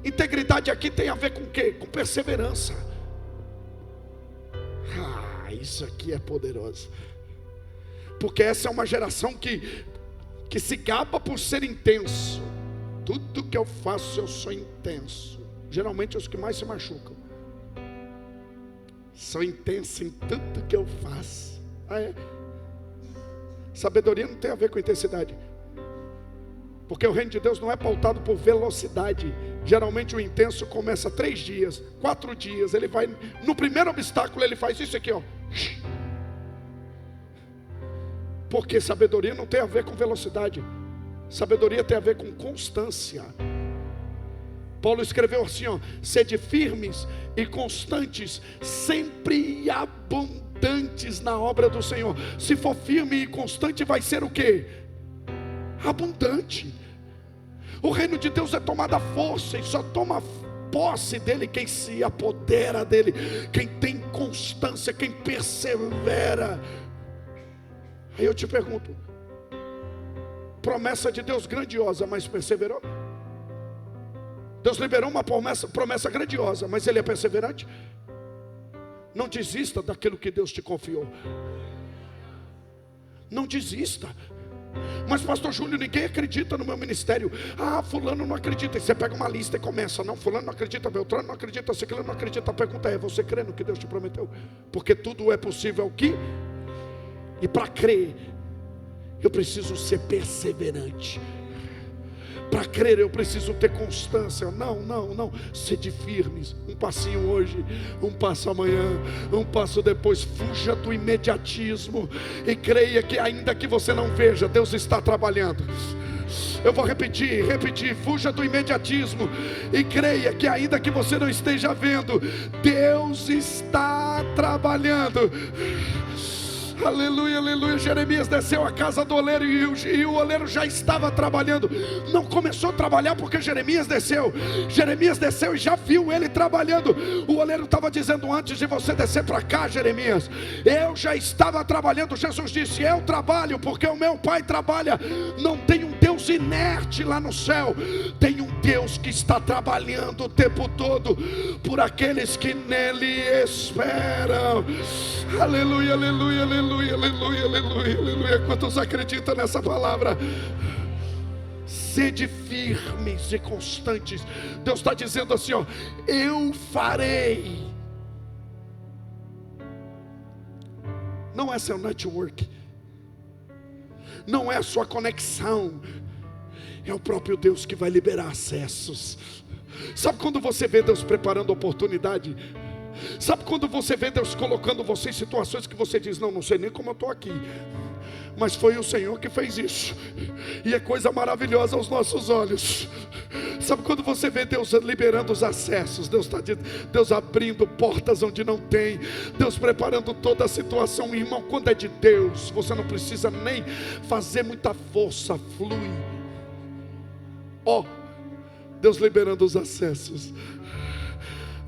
S1: Integridade aqui tem a ver com o quê? Com perseverança. Isso aqui é poderoso. Porque essa é uma geração que se gaba por ser intenso. Tudo que eu faço eu sou intenso. Geralmente os que mais se machucam. Sou intenso em tudo que eu faço. Sabedoria não tem a ver com intensidade. Porque o reino de Deus não é pautado por velocidade. Geralmente o intenso começa 3 dias, 4 dias. Ele vai, no primeiro obstáculo ele faz isso aqui, ó. Porque sabedoria não tem a ver com velocidade. Sabedoria tem a ver com constância. Paulo escreveu assim, ó: sede firmes e constantes, sempre abundantes na obra do Senhor. Se for firme e constante, vai ser o quê? Abundante. O reino de Deus é tomada força, e só toma posse dele quem se apodera dele, quem tem constância, quem persevera. Aí eu te pergunto, promessa de Deus grandiosa, mas perseverou? Deus liberou uma promessa grandiosa, mas ele é perseverante? Não desista daquilo que Deus te confiou. Não desista. Mas pastor Júlio, ninguém acredita no meu ministério. Fulano não acredita. E você pega uma lista e começa. Não, fulano não acredita, Beltrano não acredita, Ciclano não acredita. A pergunta é, você crê no que Deus te prometeu? Porque tudo é possível aqui. E para crer, eu preciso ser perseverante. Para crer eu preciso ter constância. Não, sede firmes. Um passinho hoje, um passo amanhã, um passo depois. Fuja do imediatismo e creia que ainda que você não veja, Deus está trabalhando. Eu vou repetir, fuja do imediatismo e creia que ainda que você não esteja vendo, Deus está trabalhando. Aleluia, aleluia. Jeremias desceu à casa do oleiro e o oleiro já estava trabalhando. Não começou a trabalhar porque Jeremias desceu. Jeremias desceu e já viu ele trabalhando. O oleiro estava dizendo, antes de você descer para cá, Jeremias, eu já estava trabalhando. Jesus disse, eu trabalho porque o meu Pai trabalha. Não tem um Deus inerte lá no céu. Tem um Deus que está trabalhando o tempo todo por aqueles que nele esperam. Aleluia, aleluia, aleluia. Aleluia, aleluia, aleluia. Quantos acreditam nessa palavra? Sede firmes e constantes. Deus está dizendo assim, ó: eu farei. Não é seu network, não é a sua conexão, é o próprio Deus que vai liberar acessos. Sabe quando você vê Deus preparando oportunidade? Sabe quando você vê Deus colocando você em situações que você diz, não sei nem como eu estou aqui, mas foi o Senhor que fez isso, e é coisa maravilhosa aos nossos olhos. Sabe quando você vê Deus liberando os acessos, Deus abrindo portas onde não tem, Deus preparando toda a situação, irmão, quando é de Deus, você não precisa nem fazer muita força, flui. Deus liberando os acessos.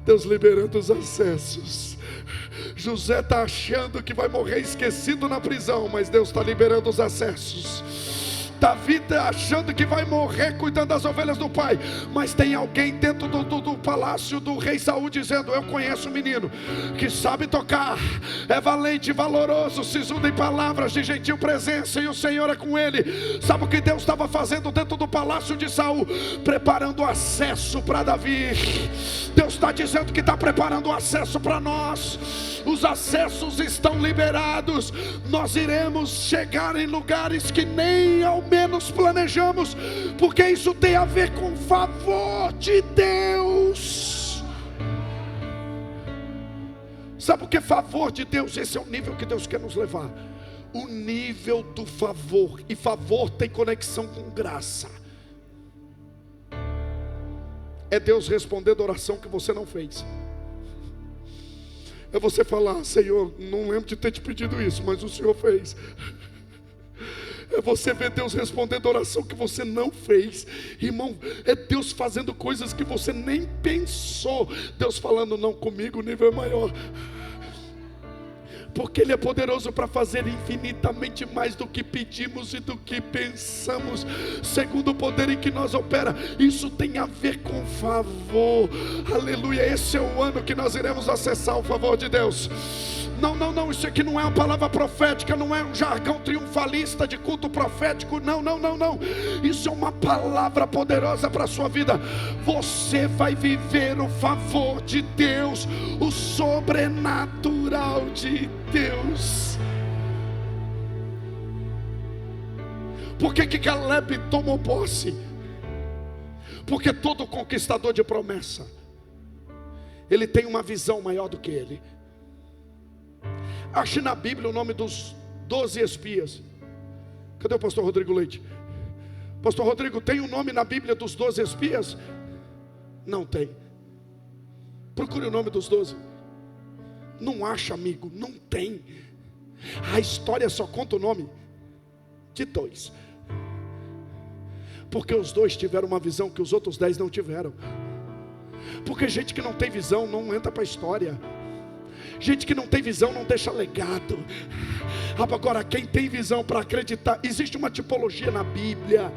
S1: Deus liberando os acessos. José está achando que vai morrer esquecido na prisão, mas Deus está liberando os acessos. Davi está achando que vai morrer cuidando das ovelhas do pai, mas tem alguém dentro do palácio do rei Saul dizendo, eu conheço um menino que sabe tocar, é valente, valoroso, sisudo em palavras, de gentil presença, e o Senhor é com ele. Sabe o que Deus estava fazendo dentro do palácio de Saul? Preparando acesso para Davi. Deus está dizendo que está preparando o acesso para nós. Os acessos estão liberados. Nós iremos chegar em lugares que nem ao menos planejamos, porque isso tem a ver com o favor de Deus. Sabe o que é favor de Deus? Esse é o nível que Deus quer nos levar. O nível do favor. E favor tem conexão com graça. É Deus respondendo a oração que você não fez. É você falar, Senhor, não lembro de ter te pedido isso, mas o Senhor fez. É você ver Deus respondendo a oração que você não fez. Irmão, é Deus fazendo coisas que você nem pensou. Deus falando, não, comigo o nível é maior. Porque Ele é poderoso para fazer infinitamente mais do que pedimos e do que pensamos, segundo o poder em que nós opera. Isso tem a ver com favor. Aleluia, esse é o ano que nós iremos acessar o favor de Deus. Não, isso aqui não é uma palavra profética, não é um jargão triunfalista de culto profético, não. Isso é uma palavra poderosa para a sua vida. Você vai viver o favor de Deus, o sobrenatural de Deus. Por que Caleb tomou posse? Porque todo conquistador de promessa, ele tem uma visão maior do que ele. Ache na Bíblia o nome dos 12 espias. Cadê o pastor Rodrigo Leite? Pastor Rodrigo, tem um nome na Bíblia dos 12 espias? Não tem. Procure o nome dos 12. Não acha, amigo, não tem. A história só conta o nome de 2. Porque os 2 tiveram uma visão que os outros 10 não tiveram. Porque gente que não tem visão não entra para a história. Gente que não tem visão não deixa legado. Agora, quem tem visão para acreditar, existe uma tipologia na Bíblia,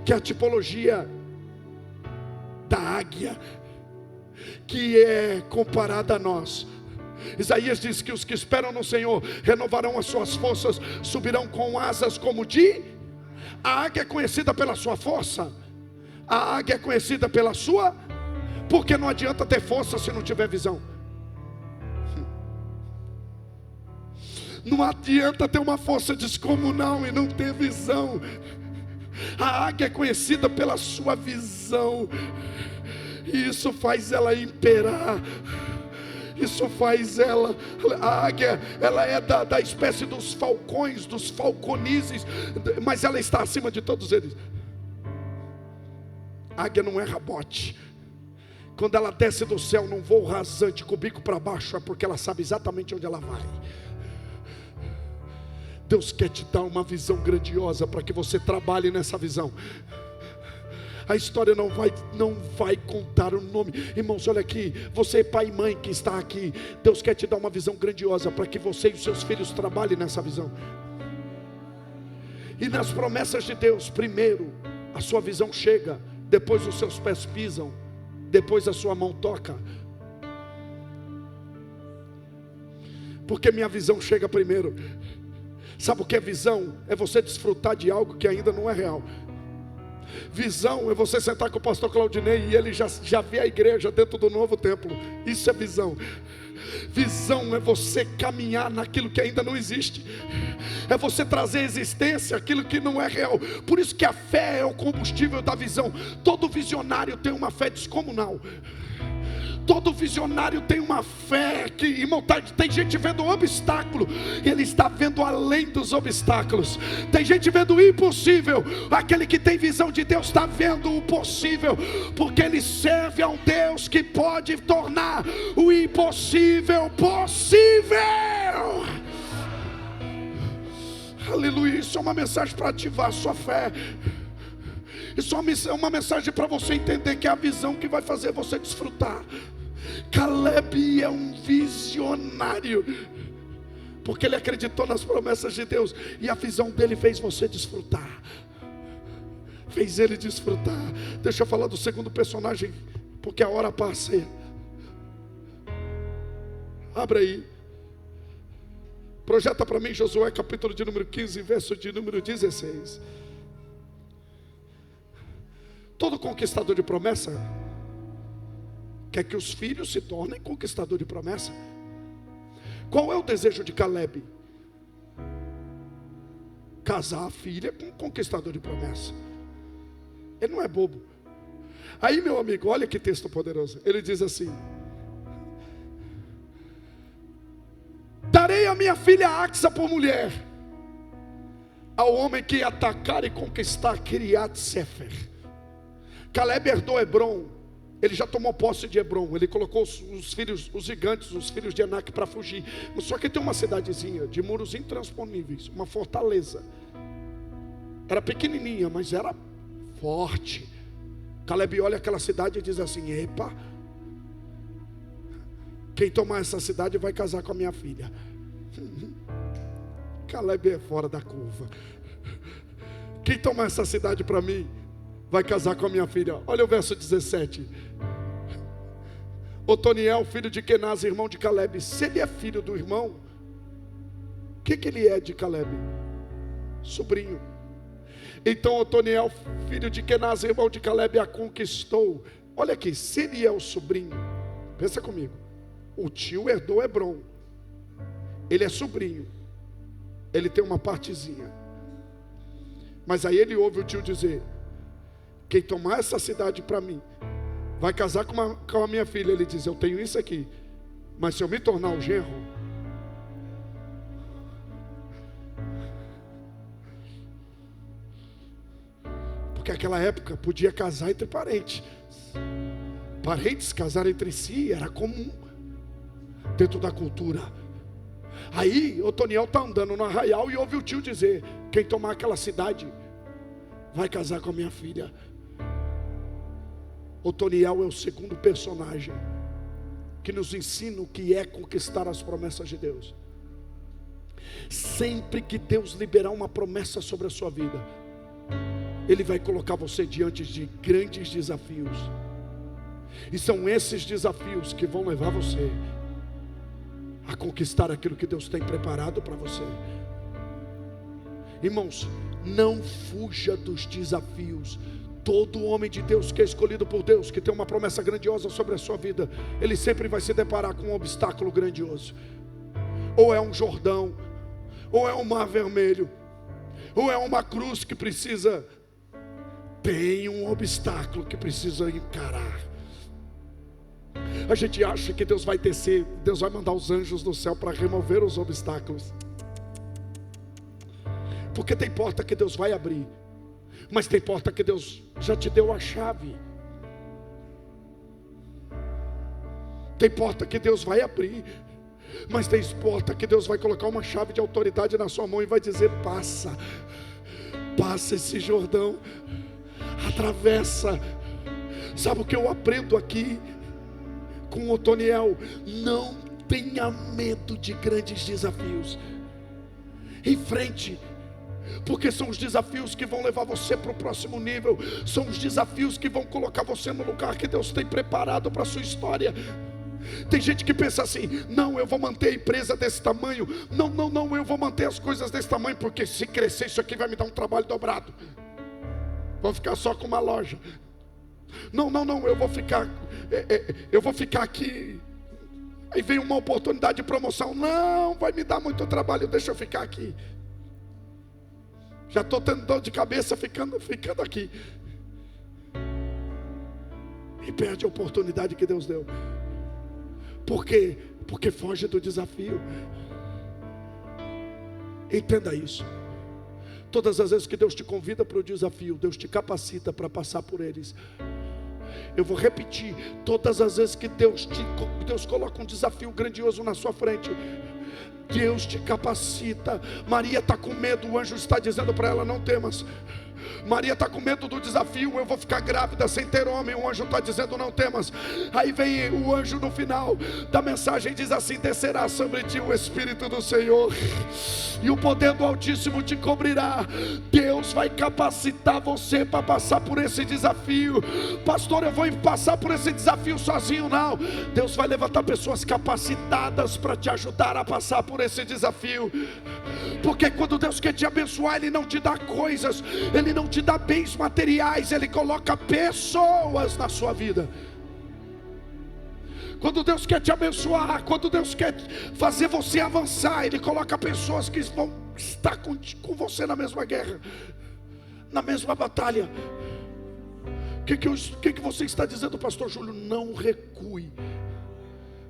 S1: que é a tipologia da águia, que é comparada a nós. Isaías diz que os que esperam no Senhor renovarão as suas forças, subirão com asas como de... A águia é conhecida pela sua força. A águia é conhecida pela sua... Porque não adianta ter força se não tiver visão. Não adianta ter uma força descomunal e não ter visão. A águia é conhecida pela sua visão. E isso faz ela imperar. Isso faz ela... A águia, ela é da espécie dos falcões, dos falconizes, mas ela está acima de todos eles. A águia não é rabote. Quando ela desce do céu num voo rasante, com o bico para baixo, é porque ela sabe exatamente onde ela vai. Deus quer te dar uma visão grandiosa para que você trabalhe nessa visão. A história não vai contar o nome. Irmãos, olha aqui, você pai e mãe que está aqui, Deus quer te dar uma visão grandiosa para que você e os seus filhos trabalhem nessa visão. E nas promessas de Deus, primeiro a sua visão chega, depois os seus pés pisam, depois a sua mão toca. Porque minha visão chega primeiro. Sabe o que é visão? É você desfrutar de algo que ainda não é real. Visão é você sentar com o pastor Claudinei e ele já vê a igreja dentro do novo templo. Isso é visão. Visão é você caminhar naquilo que ainda não existe. É você trazer à existência aquilo que não é real. Por isso que a fé é o combustível da visão. Todo visionário tem uma fé descomunal. Todo visionário tem uma fé que, irmão, tem gente vendo o obstáculo, ele está vendo além dos obstáculos. Tem gente vendo o impossível, aquele que tem visão de Deus está vendo o possível, porque ele serve a um Deus que pode tornar o impossível possível. Aleluia. Isso é uma mensagem para ativar a sua fé. Isso é uma mensagem para você entender que é a visão que vai fazer você desfrutar. Caleb é um visionário, porque ele acreditou nas promessas de Deus, e a visão dele fez você desfrutar, fez ele desfrutar. Deixa eu falar do segundo personagem, porque a hora passa. Abre aí, projeta para mim Josué capítulo de número 15, verso de número 16. Todo conquistador de promessa quer que os filhos se tornem conquistador de promessa. Qual é o desejo de Caleb? Casar a filha com um conquistador de promessa. Ele não é bobo. Aí, meu amigo, olha que texto poderoso. Ele diz assim: darei a minha filha Axa por mulher ao homem que atacar e conquistar Kiriat Sefer. Caleb herdou Hebron. Ele já tomou posse de Hebron. Ele colocou os filhos, os gigantes, os filhos de Anak para fugir. Só que tem uma cidadezinha de muros intransponíveis, uma fortaleza. Era pequenininha, mas era forte. Caleb olha aquela cidade e diz assim: epa, quem tomar essa cidade vai casar com a minha filha. Caleb é fora da curva. Quem tomar essa cidade para mim vai casar com a minha filha. Olha o verso 17. Otoniel, filho de Kenaz, irmão de Caleb. Se ele é filho do irmão, o que ele é de Caleb? Sobrinho. Então Otoniel, filho de Kenaz, irmão de Caleb, a conquistou. Olha aqui, se ele é o sobrinho, pensa comigo, o tio herdou Hebron, ele é sobrinho, ele tem uma partezinha, mas aí ele ouve o tio dizer: quem tomar essa cidade para mim vai casar com a minha filha. Ele diz: eu tenho isso aqui, mas se eu me tornar o genro, porque naquela época podia casar entre parentes. Parentes casar entre si era comum dentro da cultura. Aí Otoniel está andando no arraial e ouve o tio dizer: quem tomar aquela cidade vai casar com a minha filha. Otoniel é o segundo personagem que nos ensina o que é conquistar as promessas de Deus. Sempre que Deus liberar uma promessa sobre a sua vida, Ele vai colocar você diante de grandes desafios. E são esses desafios que vão levar você a conquistar aquilo que Deus tem preparado para você. Irmãos, não fuja dos desafios. Todo homem de Deus que é escolhido por Deus, que tem uma promessa grandiosa sobre a sua vida, ele sempre vai se deparar com um obstáculo grandioso. Ou é um Jordão, ou é um mar vermelho, ou é uma cruz que precisa, tem um obstáculo que precisa encarar. A gente acha que Deus vai descer, Deus vai mandar os anjos do céu para remover os obstáculos, porque tem porta que Deus vai abrir, mas tem porta que Deus já te deu a chave. Tem porta que Deus vai abrir, mas tem porta que Deus vai colocar uma chave de autoridade na sua mão e vai dizer: passa, passa esse Jordão, atravessa. Sabe o que eu aprendo aqui com Otoniel? Não tenha medo de grandes desafios. Em frente, porque são os desafios que vão levar você para o próximo nível. São os desafios que vão colocar você no lugar que Deus tem preparado para a sua história. Tem gente que pensa assim: não, eu vou manter a empresa desse tamanho. Não, eu vou manter as coisas desse tamanho, porque se crescer isso aqui vai me dar um trabalho dobrado. Vou ficar só com uma loja. Não, eu vou ficar aqui. Aí vem uma oportunidade de promoção. Não, vai me dar muito trabalho, deixa eu ficar aqui. Já estou tendo dor de cabeça ficando aqui. E perde a oportunidade que Deus deu. Por quê? Porque foge do desafio. Entenda isso. Todas as vezes que Deus te convida para o desafio, Deus te capacita para passar por eles. Eu vou repetir, todas as vezes que Deus coloca um desafio grandioso na sua frente, Deus te capacita. Maria está com medo, o anjo está dizendo para ela: não temas. Maria está com medo do desafio, eu vou ficar grávida sem ter homem. O anjo está dizendo: não temas. Aí vem o anjo no final da mensagem e diz assim: descerá sobre ti o Espírito do Senhor, e o poder do Altíssimo te cobrirá. Deus vai capacitar você para passar por esse desafio. Pastor, eu vou passar por esse desafio sozinho? Não, Deus vai levantar pessoas capacitadas para te ajudar a passar por esse desafio. Porque quando Deus quer te abençoar, Ele não te dá coisas, Ele não te dá bens materiais, Ele coloca pessoas na sua vida. Quando Deus quer te abençoar, quando Deus quer fazer você avançar, Ele coloca pessoas que vão estar com você na mesma guerra, na mesma batalha. O que você está dizendo, pastor Júlio? Não recue.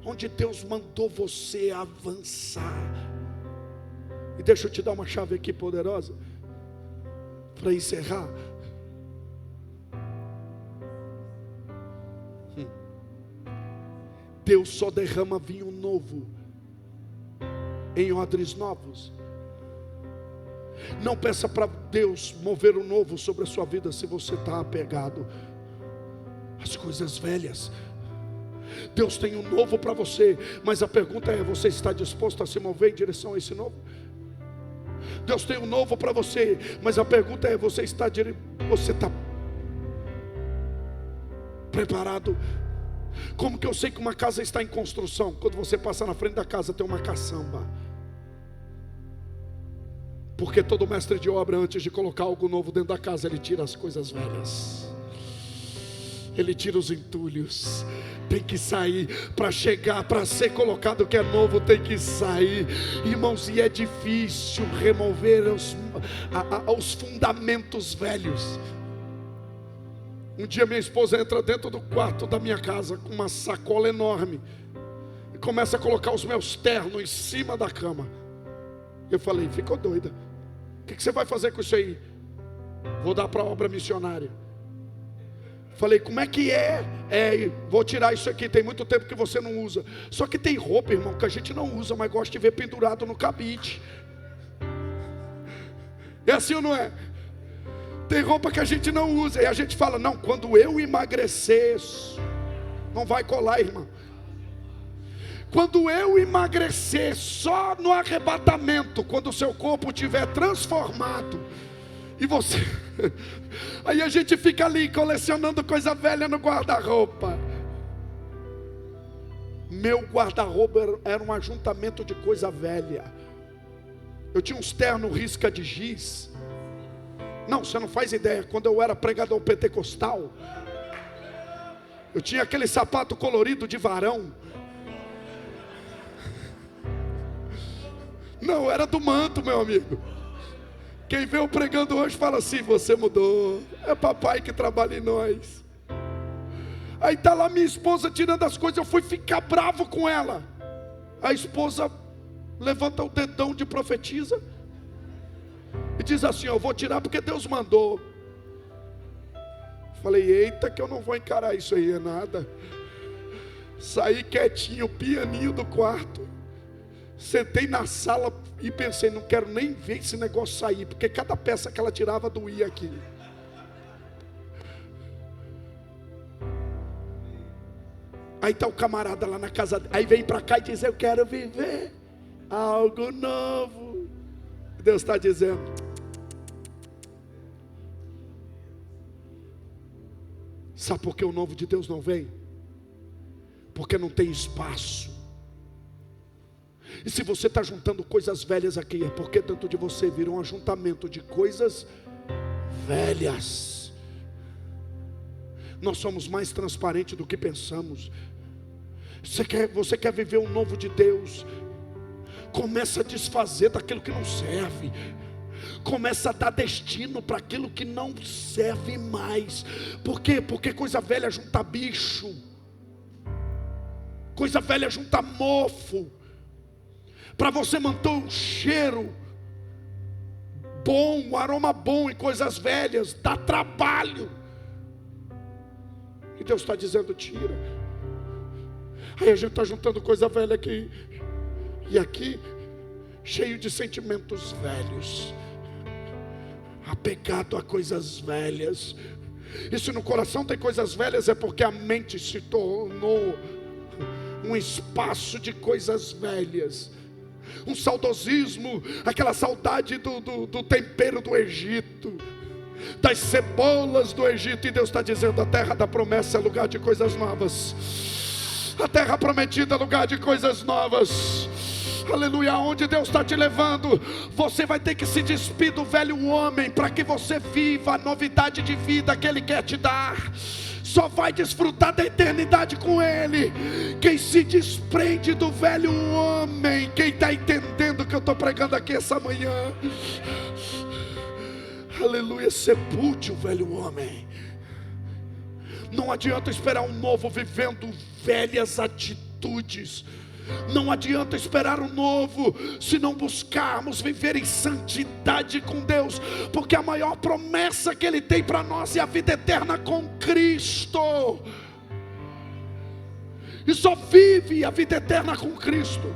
S1: Onde Deus mandou você avançar. E deixa eu te dar uma chave aqui poderosa para encerrar. Deus só derrama vinho novo em odres novos. Não peça para Deus mover o novo sobre a sua vida se você está apegado às coisas velhas. Deus tem um novo para você, mas a pergunta é: você está disposto a se mover em direção a esse novo? Deus tem um novo para você, mas a pergunta é: você está preparado? Como que eu sei que uma casa está em construção? Quando você passa na frente da casa, tem uma caçamba. Porque todo mestre de obra, antes de colocar algo novo dentro da casa, ele tira as coisas velhas, ele tira os entulhos. Tem que sair para chegar, para ser colocado o que é novo, tem que sair, irmãos. E é difícil remover os fundamentos velhos. Um dia minha esposa entra dentro do quarto da minha casa com uma sacola enorme e começa a colocar os meus ternos em cima da cama. Eu falei: ficou doida? O que você vai fazer com isso aí? Vou dar para a obra missionária. Falei: como é que é? Vou tirar isso aqui, tem muito tempo que você não usa. Só que tem roupa, irmão, que a gente não usa, mas gosta de ver pendurado no cabide. É assim ou não é? Tem roupa que a gente não usa, e a gente fala: não, quando eu emagrecer, não vai colar, irmão. Quando eu emagrecer, só no arrebatamento, quando o seu corpo estiver transformado, e você... Aí a gente fica ali colecionando coisa velha no guarda-roupa. Meu guarda-roupa era um ajuntamento de coisa velha. Eu tinha uns ternos risca de giz. Não, você não faz ideia. Quando eu era pregador pentecostal, eu tinha aquele sapato colorido de varão. Não, era do manto, meu amigo. Quem veio pregando hoje fala assim: você mudou. É papai que trabalha em nós. Aí está lá minha esposa tirando as coisas. Eu fui ficar bravo com ela. A esposa levanta o dedão de profetisa e diz assim: eu vou tirar porque Deus mandou. Falei: eita, que eu não vou encarar isso aí, é nada. Saí quietinho, pianinho do quarto. Sentei na sala e pensei: não quero nem ver esse negócio sair, porque cada peça que ela tirava doía aqui. Aí está o camarada lá na casa, aí vem para cá e diz: eu quero viver algo novo. Deus está dizendo: sabe por que o novo de Deus não vem? Porque não tem espaço. E se você está juntando coisas velhas aqui, é porque dentro de você virou um ajuntamento de coisas velhas. Nós somos mais transparentes do que pensamos. Você quer viver um novo de Deus? Começa a desfazer daquilo que não serve. Começa a dar destino para aquilo que não serve mais. Por quê? Porque coisa velha junta bicho. Coisa velha junta mofo. Para você manter um cheiro bom, um aroma bom em coisas velhas, dá trabalho. E Deus está dizendo: tira. Aí a gente está juntando coisa velha aqui e aqui, cheio de sentimentos velhos, apegado a coisas velhas. E se no coração tem coisas velhas, é porque a mente se tornou um espaço de coisas velhas. Um saudosismo, aquela saudade do tempero do Egito, das cebolas do Egito. E Deus está dizendo: a terra da promessa é lugar de coisas novas. A terra prometida é lugar de coisas novas. Aleluia. Onde Deus está te levando, você vai ter que se despir do velho homem, para que você viva a novidade de vida que Ele quer te dar. Só vai desfrutar da eternidade com Ele quem se desprende do velho homem. Quem está entendendo o que eu estou pregando aqui essa manhã? Aleluia. Sepulte o velho homem. Não adianta esperar um novo vivendo velhas atitudes. Não adianta esperar um novo se não buscarmos viver em santidade com Deus, porque a maior promessa que Ele tem para nós é a vida eterna com Cristo. E só vive a vida eterna com Cristo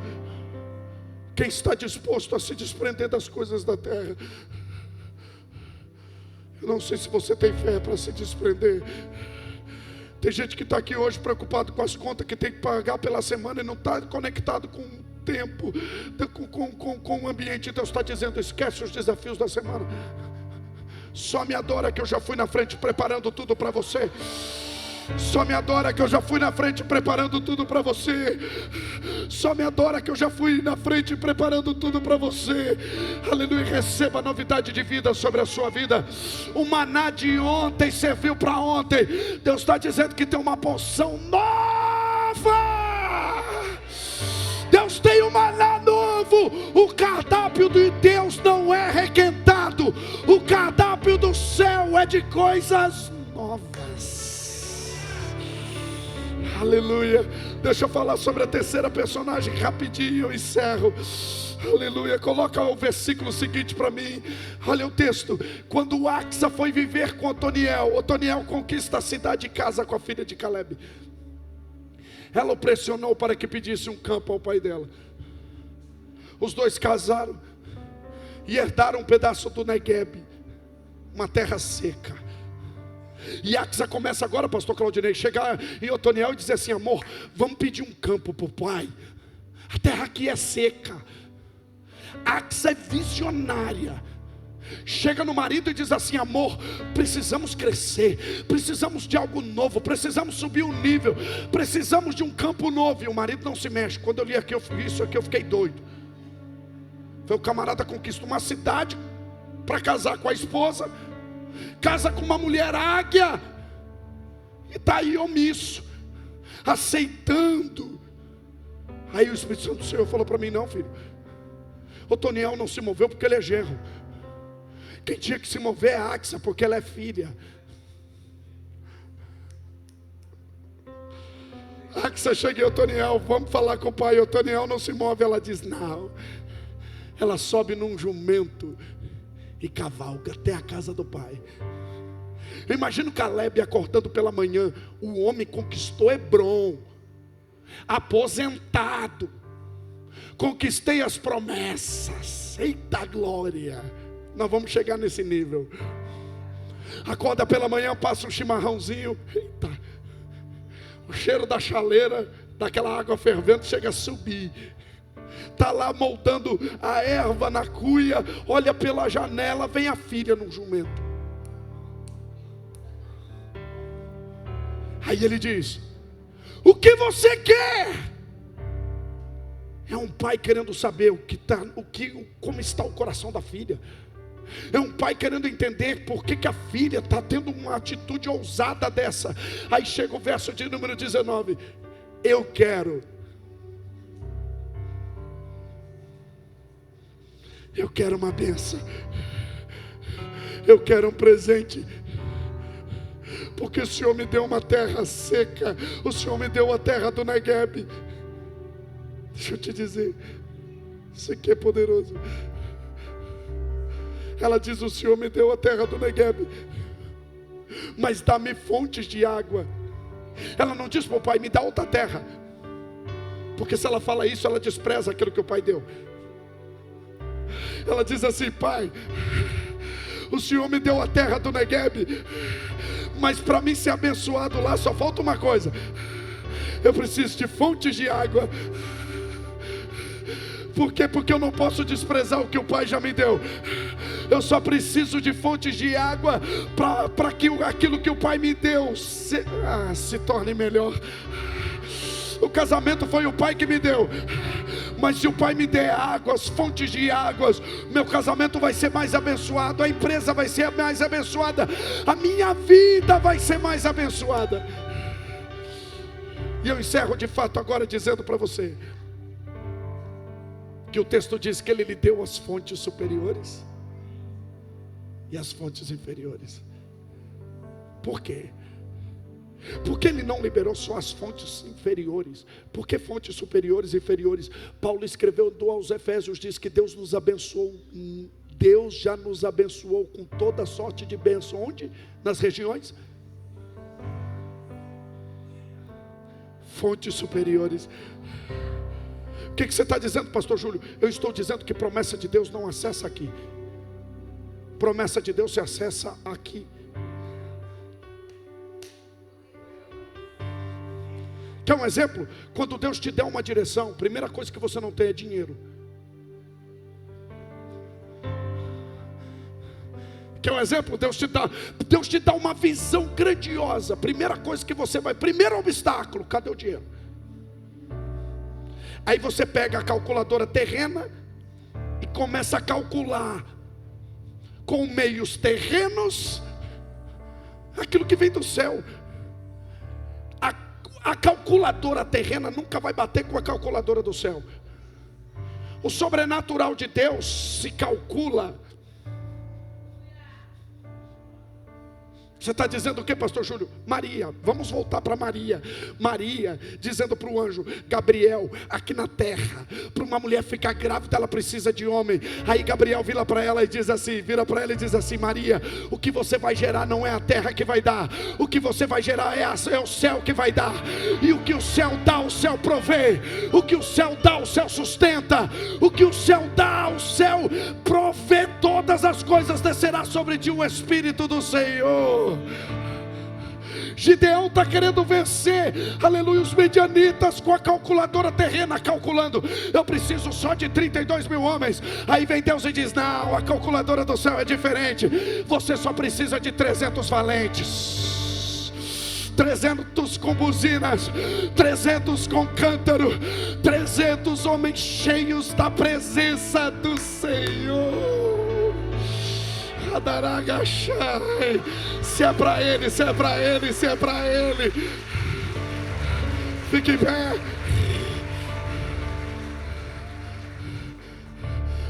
S1: quem está disposto a se desprender das coisas da terra. Eu não sei se você tem fé para se desprender. Tem gente que está aqui hoje preocupado com as contas que tem que pagar pela semana e não está conectado com o tempo, com o ambiente. Deus está dizendo: esquece os desafios da semana. Só me adora que eu já fui na frente preparando tudo para você. Só me adora que eu já fui na frente preparando tudo para você. Só me adora que eu já fui na frente preparando tudo para você. Aleluia. Receba novidade de vida sobre a sua vida. O maná de ontem serviu para ontem. Deus está dizendo que tem uma porção nova. Deus tem um maná novo. O cardápio de Deus não é requentado. O cardápio do céu é de coisas novas. Aleluia. Deixa eu falar sobre a terceira personagem rapidinho, eu encerro. Aleluia. Coloca o versículo seguinte para mim. Olha o texto. Quando Axa foi viver com Otoniel, Otoniel conquista a cidade e casa com a filha de Caleb. Ela o pressionou para que pedisse um campo ao pai dela. Os dois casaram e herdaram um pedaço do Negueb, uma terra seca. E Axa começa agora, pastor Claudinei, chegar em Otoniel e dizer assim: amor, vamos pedir um campo para o pai. A terra aqui é seca. Axa é visionária. Chega no marido e diz assim: amor, precisamos crescer, precisamos de algo novo, precisamos subir um nível, precisamos de um campo novo. E o marido não se mexe. Quando eu li aqui, isso aqui, eu fiquei doido. Foi o camarada conquista uma cidade para casar com a esposa, casa com uma mulher águia, e está aí omisso, aceitando. Aí o Espírito Santo do Senhor falou para mim: não, filho, Otoniel não se moveu porque ele é genro. Quem tinha que se mover é a Axa, porque ela é filha. Axa chega em Otoniel: vamos falar com o pai. Otoniel não se move. Ela diz: não. Ela sobe num jumento e cavalga até a casa do pai. Eu imagino Caleb acordando pela manhã. O homem conquistou Hebron, aposentado. Conquistei as promessas. Eita glória. Nós vamos chegar nesse nível. Acorda pela manhã, passa um chimarrãozinho. Eita. O cheiro da chaleira, daquela água fervente, chega a subir. Está lá moldando a erva na cuia. Olha pela janela, vem a filha num jumento. Aí ele diz: o que você quer? É um pai querendo saber como está o coração da filha. É um pai querendo entender por que a filha está tendo uma atitude ousada dessa. Aí chega o verso de número 19: eu quero uma bênção. Eu quero um presente. porque o Senhor me deu uma terra seca, o Senhor me deu a terra do Negueb. Deixa eu te dizer, isso aqui é poderoso. Ela diz: o Senhor me deu a terra do Negueb, mas dá-me fontes de água. Ela não diz para o pai: me dá outra terra, porque se ela fala isso, ela despreza aquilo que o pai deu. Ela diz assim: pai, o Senhor me deu a terra do Negueb, mas para mim ser abençoado lá só falta uma coisa: eu preciso de fontes de água. Por quê? Porque eu não posso desprezar o que o pai já me deu. Eu só preciso de fontes de água para que aquilo que o pai me deu se torne melhor. O casamento foi o pai que me deu, mas se o pai me der águas, fontes de águas, meu casamento vai ser mais abençoado, a empresa vai ser mais abençoada, a minha vida vai ser mais abençoada. E eu encerro de fato agora dizendo para você que o texto diz que ele lhe deu as fontes superiores e as fontes inferiores. Por quê? Porque ele não liberou só as fontes inferiores. Por que fontes superiores e inferiores? Paulo escreveu aos Efésios, diz que Deus nos abençoou. Deus já nos abençoou com toda sorte de bênção. Onde? Nas regiões fontes superiores. O que você está dizendo, pastor Júlio? Eu estou dizendo que promessa de Deus não acessa aqui. Promessa de Deus se acessa aqui. Quer um exemplo? Quando Deus te der uma direção, a primeira coisa que você não tem é dinheiro. Quer um exemplo? Deus te dá uma visão grandiosa. Primeira coisa que você vai, primeiro obstáculo, cadê o dinheiro? Aí você pega a calculadora terrena e começa a calcular com meios terrenos aquilo que vem do céu. A calculadora terrena nunca vai bater com a calculadora do céu. O sobrenatural de Deus se calcula. Você está dizendo o que, pastor Júlio? Maria, vamos voltar para Maria. Maria dizendo para o anjo Gabriel, aqui na terra, para uma mulher ficar grávida, ela precisa de homem. Aí Gabriel vira para ela e diz assim: Maria, o que você vai gerar não é a terra que vai dar, o que você vai gerar é o céu que vai dar. E o que o céu dá, o céu provê. O que o céu dá, o céu sustenta. O que o céu dá, o céu provê todas as coisas. Descerá sobre ti o Espírito do Senhor. Gideão está querendo vencer, aleluia, os medianitas com a calculadora terrena, calculando: eu preciso só de 32 mil homens. Aí vem Deus e diz: não, a calculadora do céu é diferente. Você só precisa de 300 valentes, 300 com buzinas, 300 com cântaro, 300 homens cheios da presença do Senhor. Se é para ele, se é para ele, se é para ele. Fique em pé.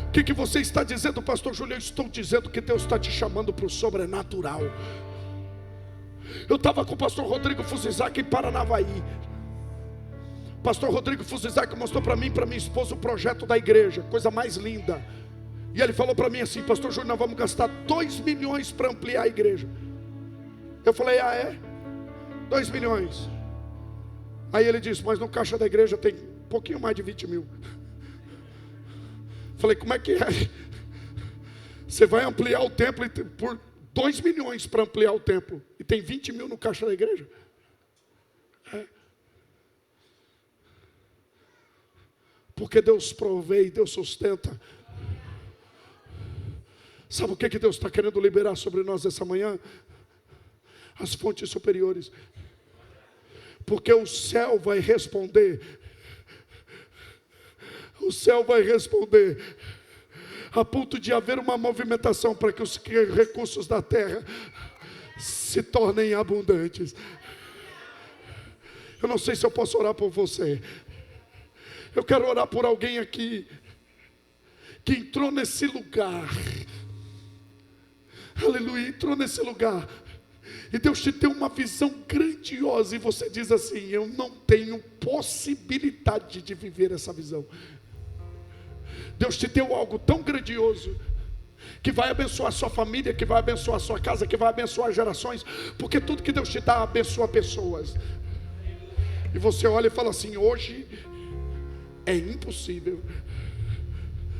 S1: O que você está dizendo, pastor Júlio? Eu estou dizendo que Deus está te chamando para o sobrenatural. Eu estava com o pastor Rodrigo Fusizak em Paranavaí. Pastor Rodrigo Fusizak mostrou para mim e para minha esposa o projeto da igreja, coisa mais linda. E ele falou para mim assim: pastor Júlio, nós vamos gastar 2 milhões para ampliar a igreja. Eu falei: ah, é? 2 milhões. Aí ele disse: mas no caixa da igreja tem um pouquinho mais de 20 mil. Falei: como é que é? Você vai ampliar o templo por 2 milhões para ampliar o templo, e tem 20 mil no caixa da igreja? É. Porque Deus provê e Deus sustenta. Sabe o que Deus está querendo liberar sobre nós essa manhã? As fontes superiores. Porque o céu vai responder. O céu vai responder. A ponto de haver uma movimentação para que os recursos da terra se tornem abundantes. Eu não sei se eu posso orar por você. Eu quero orar por alguém aqui que entrou nesse lugar. Aleluia, entrou nesse lugar E Deus te deu uma visão grandiosa e você diz assim: eu não tenho possibilidade de viver essa visão. Deus te deu algo tão grandioso que vai abençoar a sua família, que vai abençoar a sua casa, que vai abençoar gerações, porque tudo que Deus te dá abençoa pessoas. E você olha e fala assim: hoje é impossível.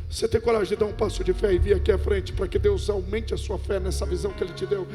S1: Você tem coragem de dar um passo de fé e vir aqui à frente para que Deus aumente a sua fé nessa visão que Ele te deu?